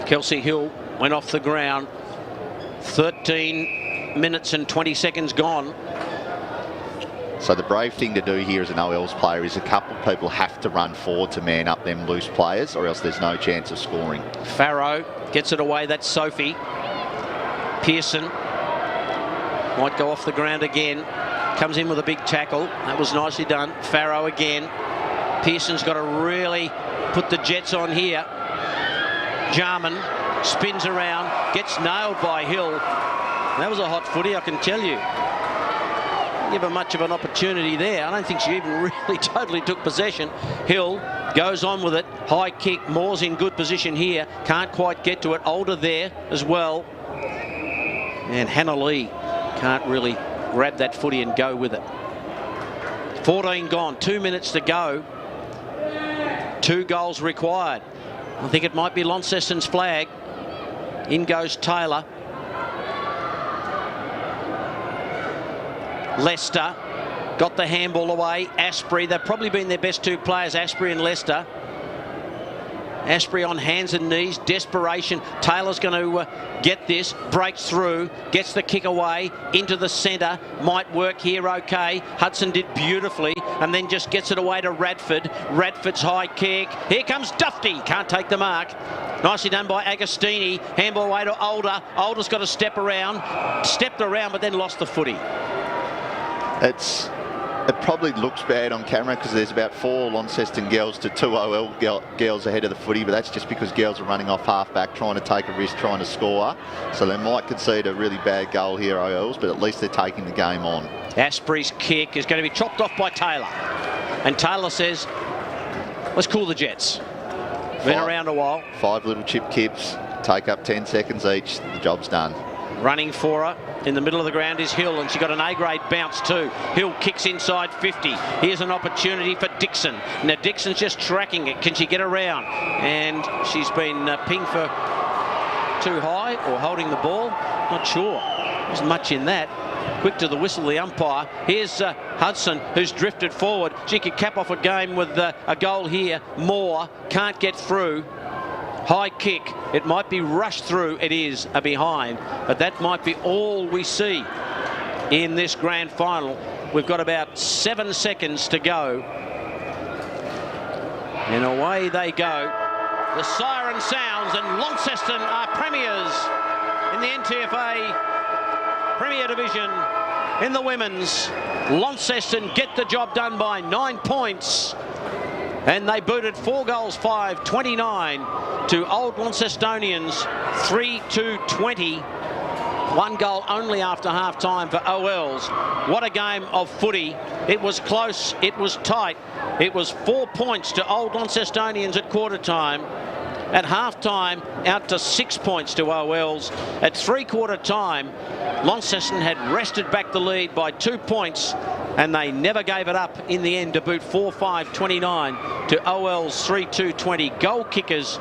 Kelsey Hill went off the ground. 13 minutes and 20 seconds gone. So the brave thing to do here as an OLs player is a couple of people have to run forward to man up them loose players, or else there's no chance of scoring. Farrow gets it away. That's Sophie. Pearson might go off the ground again. Comes in with a big tackle. That was nicely done. Farrow again. Pearson's got to really put the jets on here. Jarman spins around, gets nailed by Hill. That was a hot footy, I can tell you. Didn't give her much of an opportunity there. I don't think she even really totally took possession. Hill goes on with it. High kick. Moore's in good position here. Can't quite get to it. Older there as well. And Hannah Lee can't really grab that footy and go with it. 14 gone. 2 minutes to go. 2 goals required. I think it might be Launceston's flag. In goes Taylor. Leicester got the handball away. Asprey, they've probably been their best 2 players, Asprey and Leicester. Asprey on hands and knees, desperation. Taylor's going to get this, breaks through, gets the kick away into the centre. Might work here okay. Hudson did beautifully and then just gets it away to Radford. Radford's high kick. Here comes Dufty. Can't take the mark. Nicely done by Agostini. Handball away to Older. Older's got to step around. Stepped around but then lost the footy. It probably looks bad on camera because there's about 4 Launceston girls to 2 OL girls ahead of the footy, but that's just because girls are running off half-back, trying to take a risk, trying to score. So they might concede a really bad goal here, OLs, but at least they're taking the game on. Asprey's kick is going to be chopped off by Taylor. And Taylor says, let's cool the jets. Been around a while. 5 little chip kicks, take up 10 seconds each, the job's done. Running for her in the middle of the ground is Hill, and she got an A-grade bounce too. Hill kicks inside 50. Here's an opportunity for Dixon. Now Dixon's just tracking it. Can she get around? And she's been pinged for too high or holding the ball. Not sure. There's much in that. Quick to the whistle, the umpire. Here's Hudson, who's drifted forward. She could cap off a game with a goal here. Moore can't get through. High kick. It might be rushed through. It is a behind, but that might be all we see in this grand final. We've got about 7 seconds to go. And away they go. The siren sounds and Launceston are premiers in the NTFA Premier Division in the women's. Launceston get the job done by 9 points. And they booted 4 goals, 5-29 to Old Launcestonians, 3-20. 1 goal only after half-time for OLs. What a game of footy. It was close, it was tight. It was 4 points to Old Launcestonians at quarter-time. At half-time, out to 6 points to OLs. At three-quarter time, Launceston had wrested back the lead by 2 points, and they never gave it up in the end to boot 4-5-29 to OL's 3-2-20. Goal kickers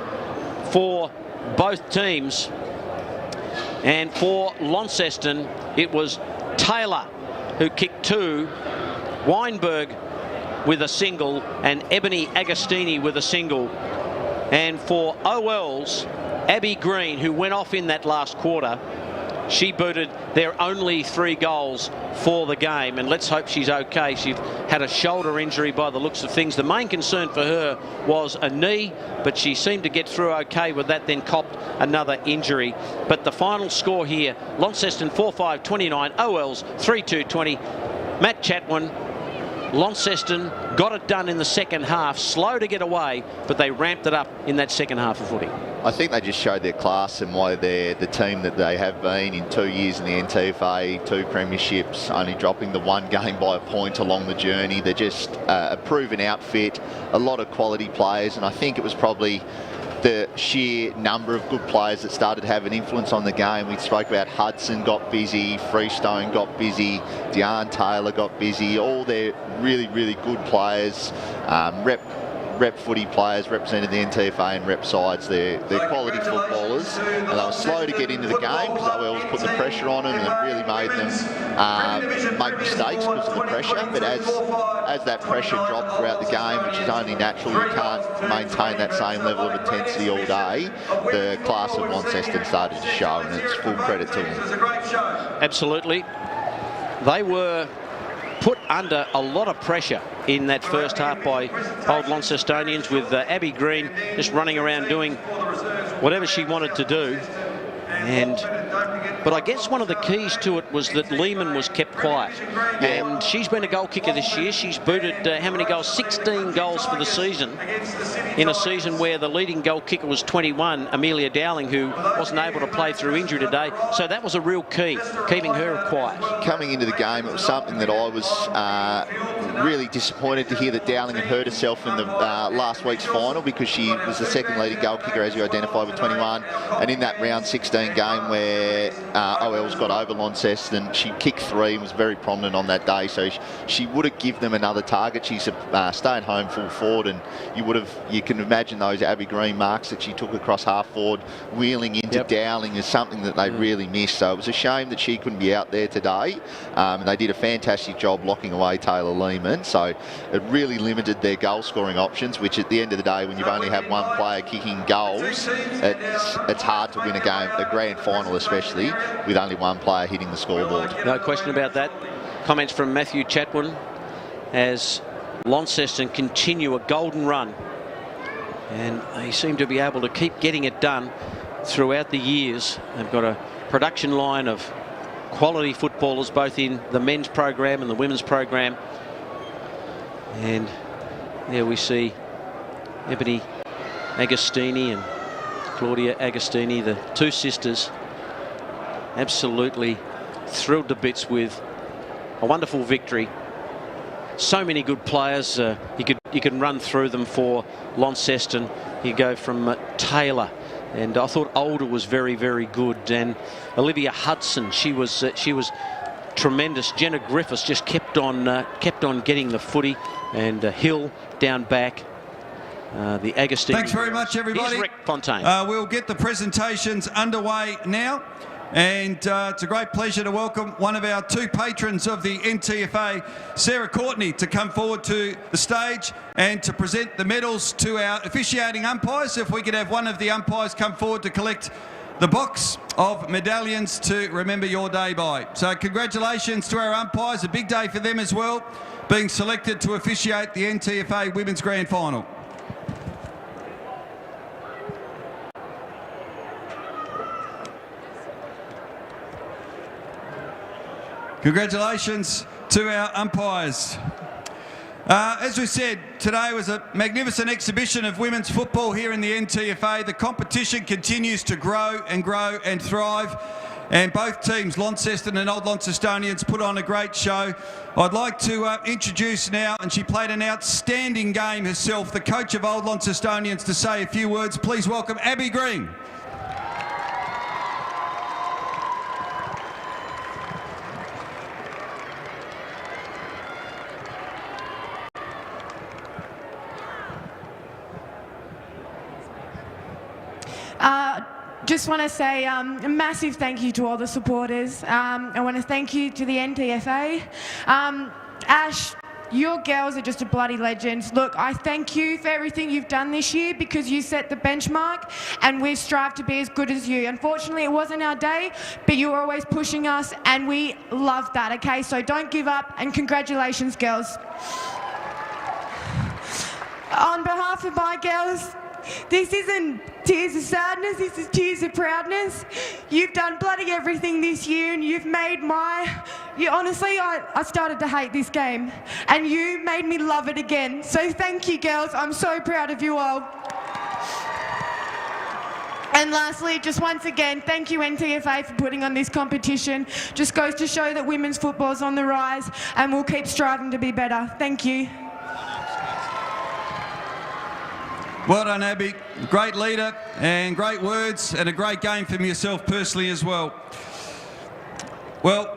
for both teams. And for Launceston, it was Taylor who kicked 2, Weinberg with a single, and Ebony Agostini with a single. And for OLs, Abby Green, who went off in that last quarter, she booted their only 3 goals for the game. And let's hope she's okay. She had a shoulder injury by the looks of things. The main concern for her was a knee, but she seemed to get through okay with that, then copped another injury. But the final score here, Launceston 4-5-29, OLs 3-2-20. Matt Chatwin, Launceston got it done in the second half. Slow to get away, but they ramped it up in that second half of footy. I think they just showed their class and why they're the team that they have been in 2 years in the NTFA, 2 premierships, only dropping the 1 game by a point along the journey. They're just a proven outfit, a lot of quality players, and I think it was probably the sheer number of good players that started to have an influence on the game. We spoke about Hudson got busy, Freestone got busy, Deanne Taylor got busy, all their really, really good players, rep footy players represented the NTFA and rep sides. They're quality footballers, and they were slow to get into the game because OLs put the pressure on them and it really made them make mistakes because of the pressure. But as that pressure dropped throughout the game, which is only natural, you can't maintain that same level of intensity all day. The class of Launceston started to show, and it's full credit to them. Absolutely. They were put under a lot of pressure in that first half by Old Launcestonians, with Abby Green just running around doing whatever she wanted to do. But I guess one of the keys to it was that Lehman was kept quiet. And she's been a goal kicker this year. She's booted how many goals? 16 goals for the season, in a season where the leading goal kicker was 21, Amelia Dowling, who wasn't able to play through injury today. So that was a real key, keeping her quiet. Coming into the game, it was something that I was really disappointed to hear that Dowling had hurt herself in the last week's final, because she was the second leading goal kicker, as you identified, with 21. And in that round 16 game where OL's got over Launceston, she kicked 3 and was very prominent on that day. So she would have given them another target. She's staying home full forward, and you can imagine those Abby Green marks that she took across half forward, wheeling into Dowling, is something that they really missed. So it was a shame that she couldn't be out there today. They did a fantastic job locking away Taylor Lehman. So it really limited their goal scoring options, which at the end of the day, when you've only had one player kicking goals, it's hard to win a game, a grand final especially, with only one player hitting the scoreboard. No question about that. Comments from Matthew Chatwin as Launceston continue a golden run, and they seem to be able to keep getting it done throughout the years. They've got a production line of quality footballers, both in the men's program and the women's program. And there we see Ebony Agostini and Claudia Agostini, the two sisters, absolutely thrilled to bits with a wonderful victory. So many good players. You can run through them for Launceston. You go from Taylor, and I thought Older was very, very good, and Olivia Hudson, she was tremendous. Jenna Griffiths just kept on getting the footy, and Hill down back. The Agostini. Thanks very much, everybody. Here's Rick Fontaine. We'll get the presentations underway now. And it's a great pleasure to welcome one of our 2 patrons of the NTFA, Sarah Courtney, to come forward to the stage and to present the medals to our officiating umpires. If we could have one of the umpires come forward to collect the box of medallions to remember your day by. So congratulations to our umpires, a big day for them as well, being selected to officiate the NTFA Women's Grand Final. Congratulations to our umpires. As we said, today was a magnificent exhibition of women's football here in the NTFA. The competition continues to grow and thrive, and both teams, Launceston and Old Launcestonians, put on a great show. I'd like to introduce now, and she played an outstanding game herself, the coach of Old Launcestonians, to say a few words. Please welcome Abby Green. Just want to say a massive thank you to all the supporters. I want to thank you to the NTFA. Ash, your girls are just a bloody legend. Look, I thank you for everything you've done this year, because you set the benchmark and we've strived to be as good as you. Unfortunately, it wasn't our day, but you were always pushing us and we love that, okay? So don't give up, and congratulations, girls. On behalf of my girls, this isn't tears of sadness, this is tears of proudness. You've done bloody everything this year, and you've made honestly, I started to hate this game, and you made me love it again. So thank you, girls. I'm so proud of you all. And lastly, just once again, thank you NTFA for putting on this competition. Just goes to show that women's football's on the rise, and we'll keep striving to be better. Thank you. Well done, Abby. Great leader and great words, and a great game from yourself personally as well. Well,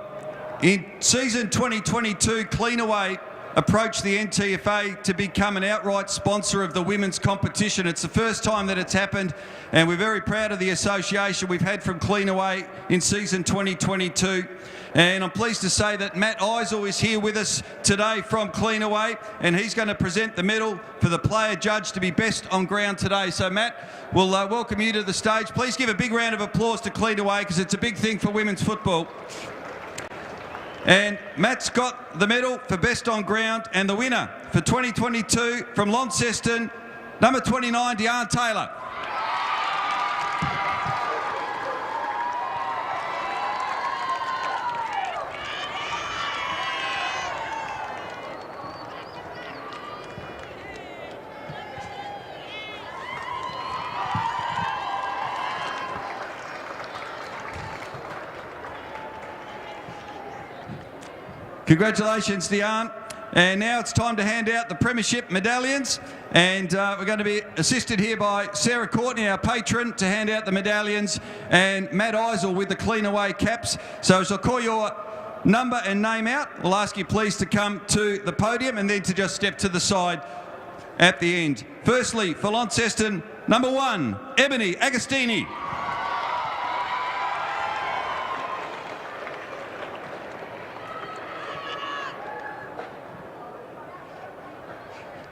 in season 2022, Cleanaway approached the NTFA to become an outright sponsor of the women's competition. It's the first time that it's happened, and we're very proud of the association we've had from Cleanaway in season 2022. And I'm pleased to say that Matt Eisel is here with us today from Cleanaway, and he's going to present the medal for the player judged to be best on ground today. So Matt, we'll welcome you to the stage. Please give a big round of applause to Cleanaway, because it's a big thing for women's football. And Matt's got the medal for best on ground, and the winner for 2022 from Launceston, number 29, Deanne Taylor. Congratulations, Deanne. And now it's time to hand out the Premiership medallions. And we're going to be assisted here by Sarah Courtney, our patron, to hand out the medallions, and Matt Eisel with the clean away caps. So as I'll call your number and name out, we'll ask you please to come to the podium and then to just step to the side at the end. Firstly, for Launceston, number 1, Ebony Agostini.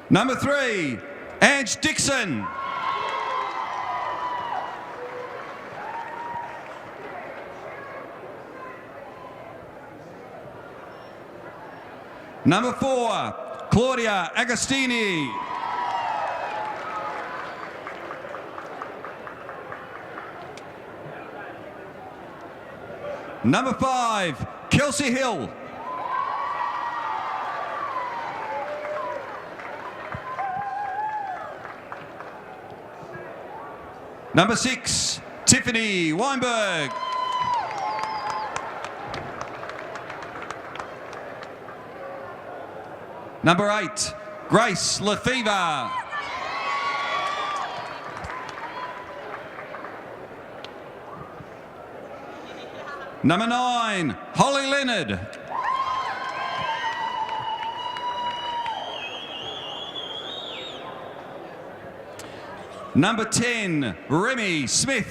Number 3, Ange Dixon. Number 4, Claudia Agostini. Number 5, Kelsey Hill. Number 6, Tiffany Weinberg. Number 8, Grace Lefevre. Number 9, Holly Leonard. Number 10, Remy Smith.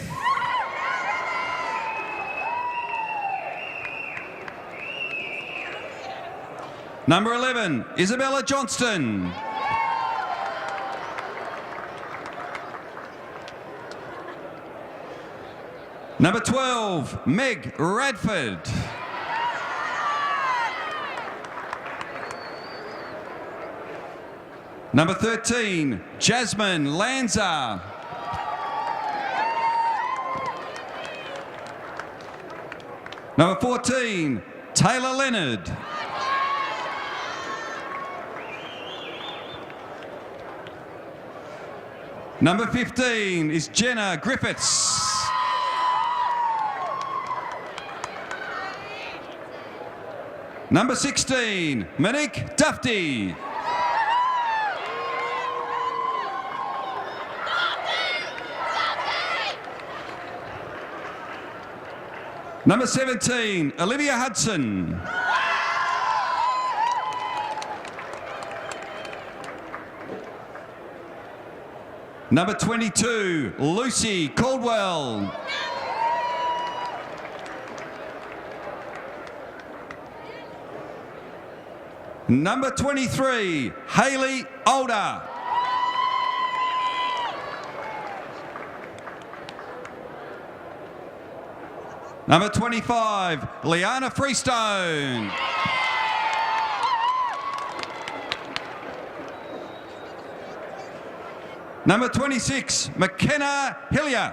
Number 11, Isabella Johnston. Number 12, Meg Radford. Number 13, Jasmine Lanza. Number 14, Taylor Leonard. Number 15 is Jenna Griffiths. Number 16, Monique Dufty. Number 17, Olivia Hudson. Number 22, Lucy Caldwell. Number 23, Hayley Older. Number 25, Liana Freestone. Number 26, McKenna Hillier.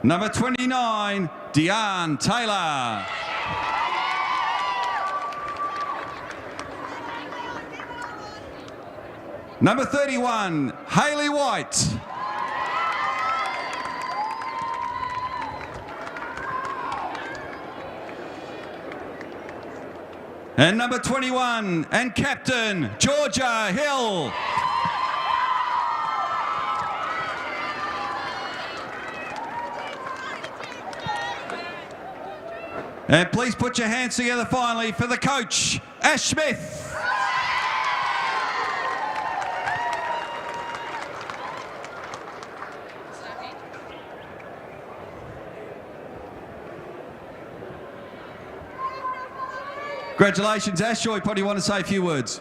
Number 29, Deanne Taylor. Number 31, Hayley White. And number 21, and captain, Georgia Hill. And please put your hands together finally for the coach, Ash Smith. Congratulations, Ash. Sure, you probably want to say a few words.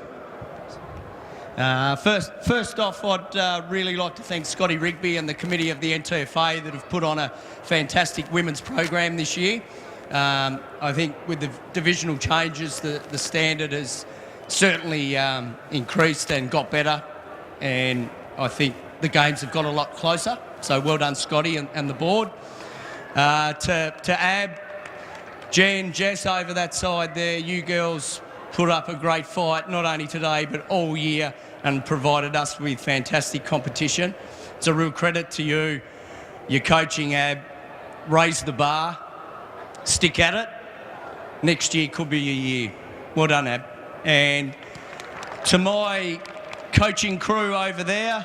First off, I'd really like to thank Scotty Rigby and the committee of the NTFA that have put on a fantastic women's program this year. I think with the divisional changes, the standard has certainly increased and got better, and I think the games have got a lot closer. So well done, Scotty and the board. To Ab, Jen, Jess over that side there, you girls put up a great fight, not only today but all year, and provided us with fantastic competition. It's a real credit to you. Your coaching, Ab, raised the bar, stick at it. Next year could be your year. Well done, Ab. And to my coaching crew over there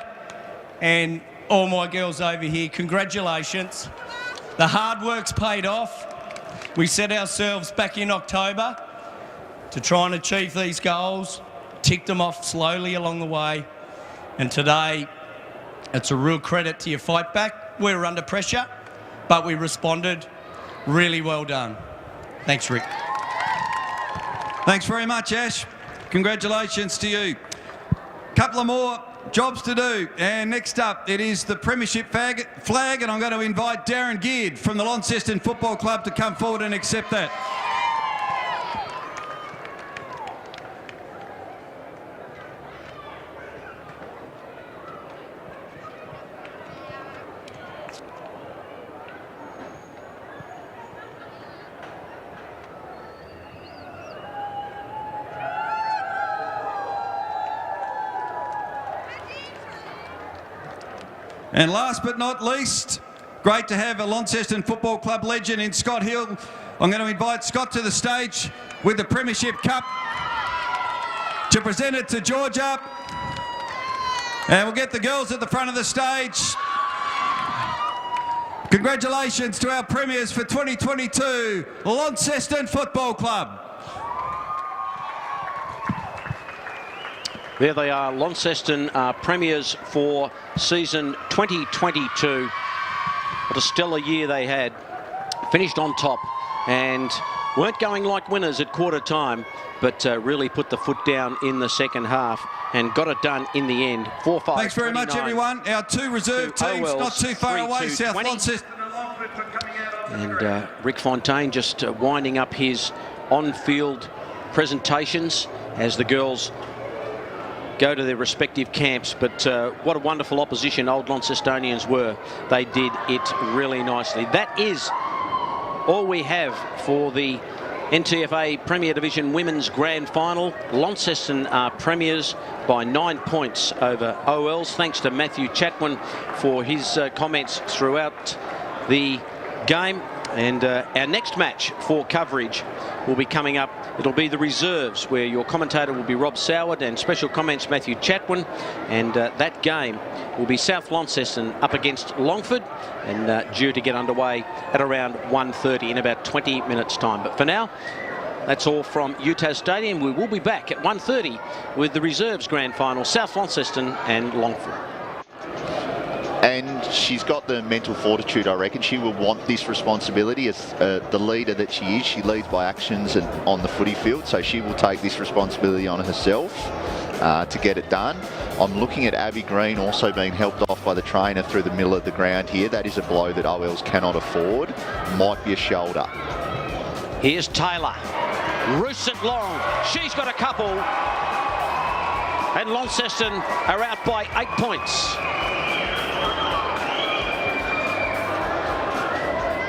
and all my girls over here, congratulations. The hard work's paid off. We set ourselves back in October to try and achieve these goals, ticked them off slowly along the way, and today it's a real credit to your fight back. We were under pressure, but we responded. Really well done. Thanks, Rick. Thanks very much, Ash. Congratulations to you. Couple of more jobs to do, and next up it is the Premiership flag, and I'm going to invite Darren Geard from the Launceston Football Club to come forward and accept that. And last but not least, great to have a Launceston Football Club legend in Scott Hill. I'm going to invite Scott to the stage with the Premiership Cup to present it to Georgia. And we'll get the girls at the front of the stage. Congratulations to our premiers for 2022, Launceston Football Club. There they are, Launceston premiers for season 2022. What a stellar year they had. Finished on top and weren't going like winners at quarter time, but really put the foot down in the second half and got it done in the end. 4-5. Thanks very much, everyone. Our two reserve teams not too far away, South Launceston. And Rick Fontaine just winding up his on-field presentations as the girls go to their respective camps. But what a wonderful opposition Old Launcestonians were. They did it really nicely. That is all we have for the NTFA Premier Division Women's Grand Final. Launceston are premiers by 9 points over OLs. Thanks to Matthew Chatwin for his comments throughout the game. And our next match for coverage will be coming up. It'll be the reserves, where your commentator will be Rob Soward and special comments Matthew Chatwin. And that game will be South Launceston up against Longford, and due to get underway at around 1:30 in about 20 minutes time. But for now, that's all from UTAS Stadium. We will be back at 1:30 with the reserves grand final, South Launceston and Longford. And she's got the mental fortitude, I reckon. She will want this responsibility as the leader that she is. She leads by actions and on the footy field, so she will take this responsibility on herself to get it done. I'm looking at Abby Green also being helped off by the trainer through the middle of the ground here. That is a blow that OLs cannot afford. Might be a shoulder. Here's Taylor. Roosts it long. She's got a couple. And Launceston are out by 8 points.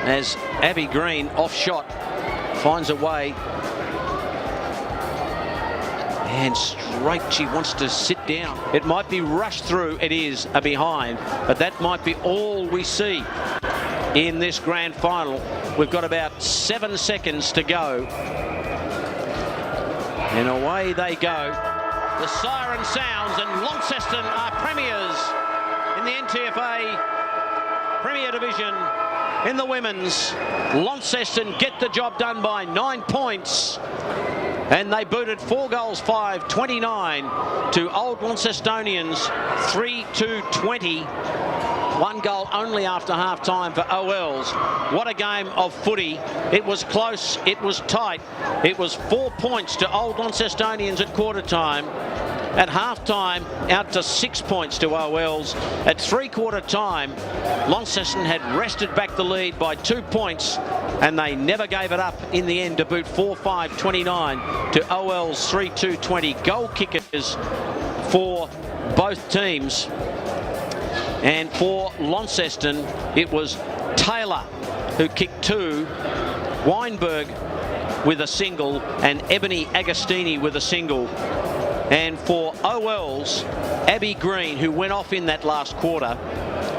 As Abby Green, off shot, finds a way. And straight, she wants to sit down. It might be rushed through, it is a behind, but that might be all we see in this grand final. We've got about 7 seconds to go. And away they go. The siren sounds and Launceston are premiers in the NTFA Premier Division. In the women's, Launceston get the job done by 9 points. And they booted 4 goals, 5, 29 to Old Launcestonians, 3-20. 1 goal only after half-time for OLs. What a game of footy. It was close, it was tight. It was 4 points to Old Launcestonians at quarter time. At half-time, out to 6 points to OL's. At three-quarter time, Launceston had wrested back the lead by 2 points, and they never gave it up in the end to boot 4-5-29 to OL's 3-2-20. Goal kickers for both teams. And for Launceston, it was Taylor who kicked 2, Weinberg with a single, and Ebony Agostini with a single. And for OL's, Abby Green, who went off in that last quarter,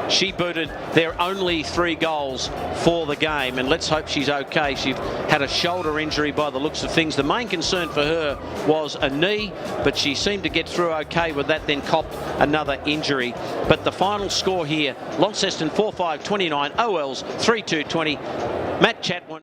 she booted their only 3 goals for the game, and let's hope she's okay. She had a shoulder injury by the looks of things. The main concern for her was a knee, but she seemed to get through okay with that, then copped another injury. But the final score here, Launceston 4-5-29, OL's 3-2-20. Matt Chatwin.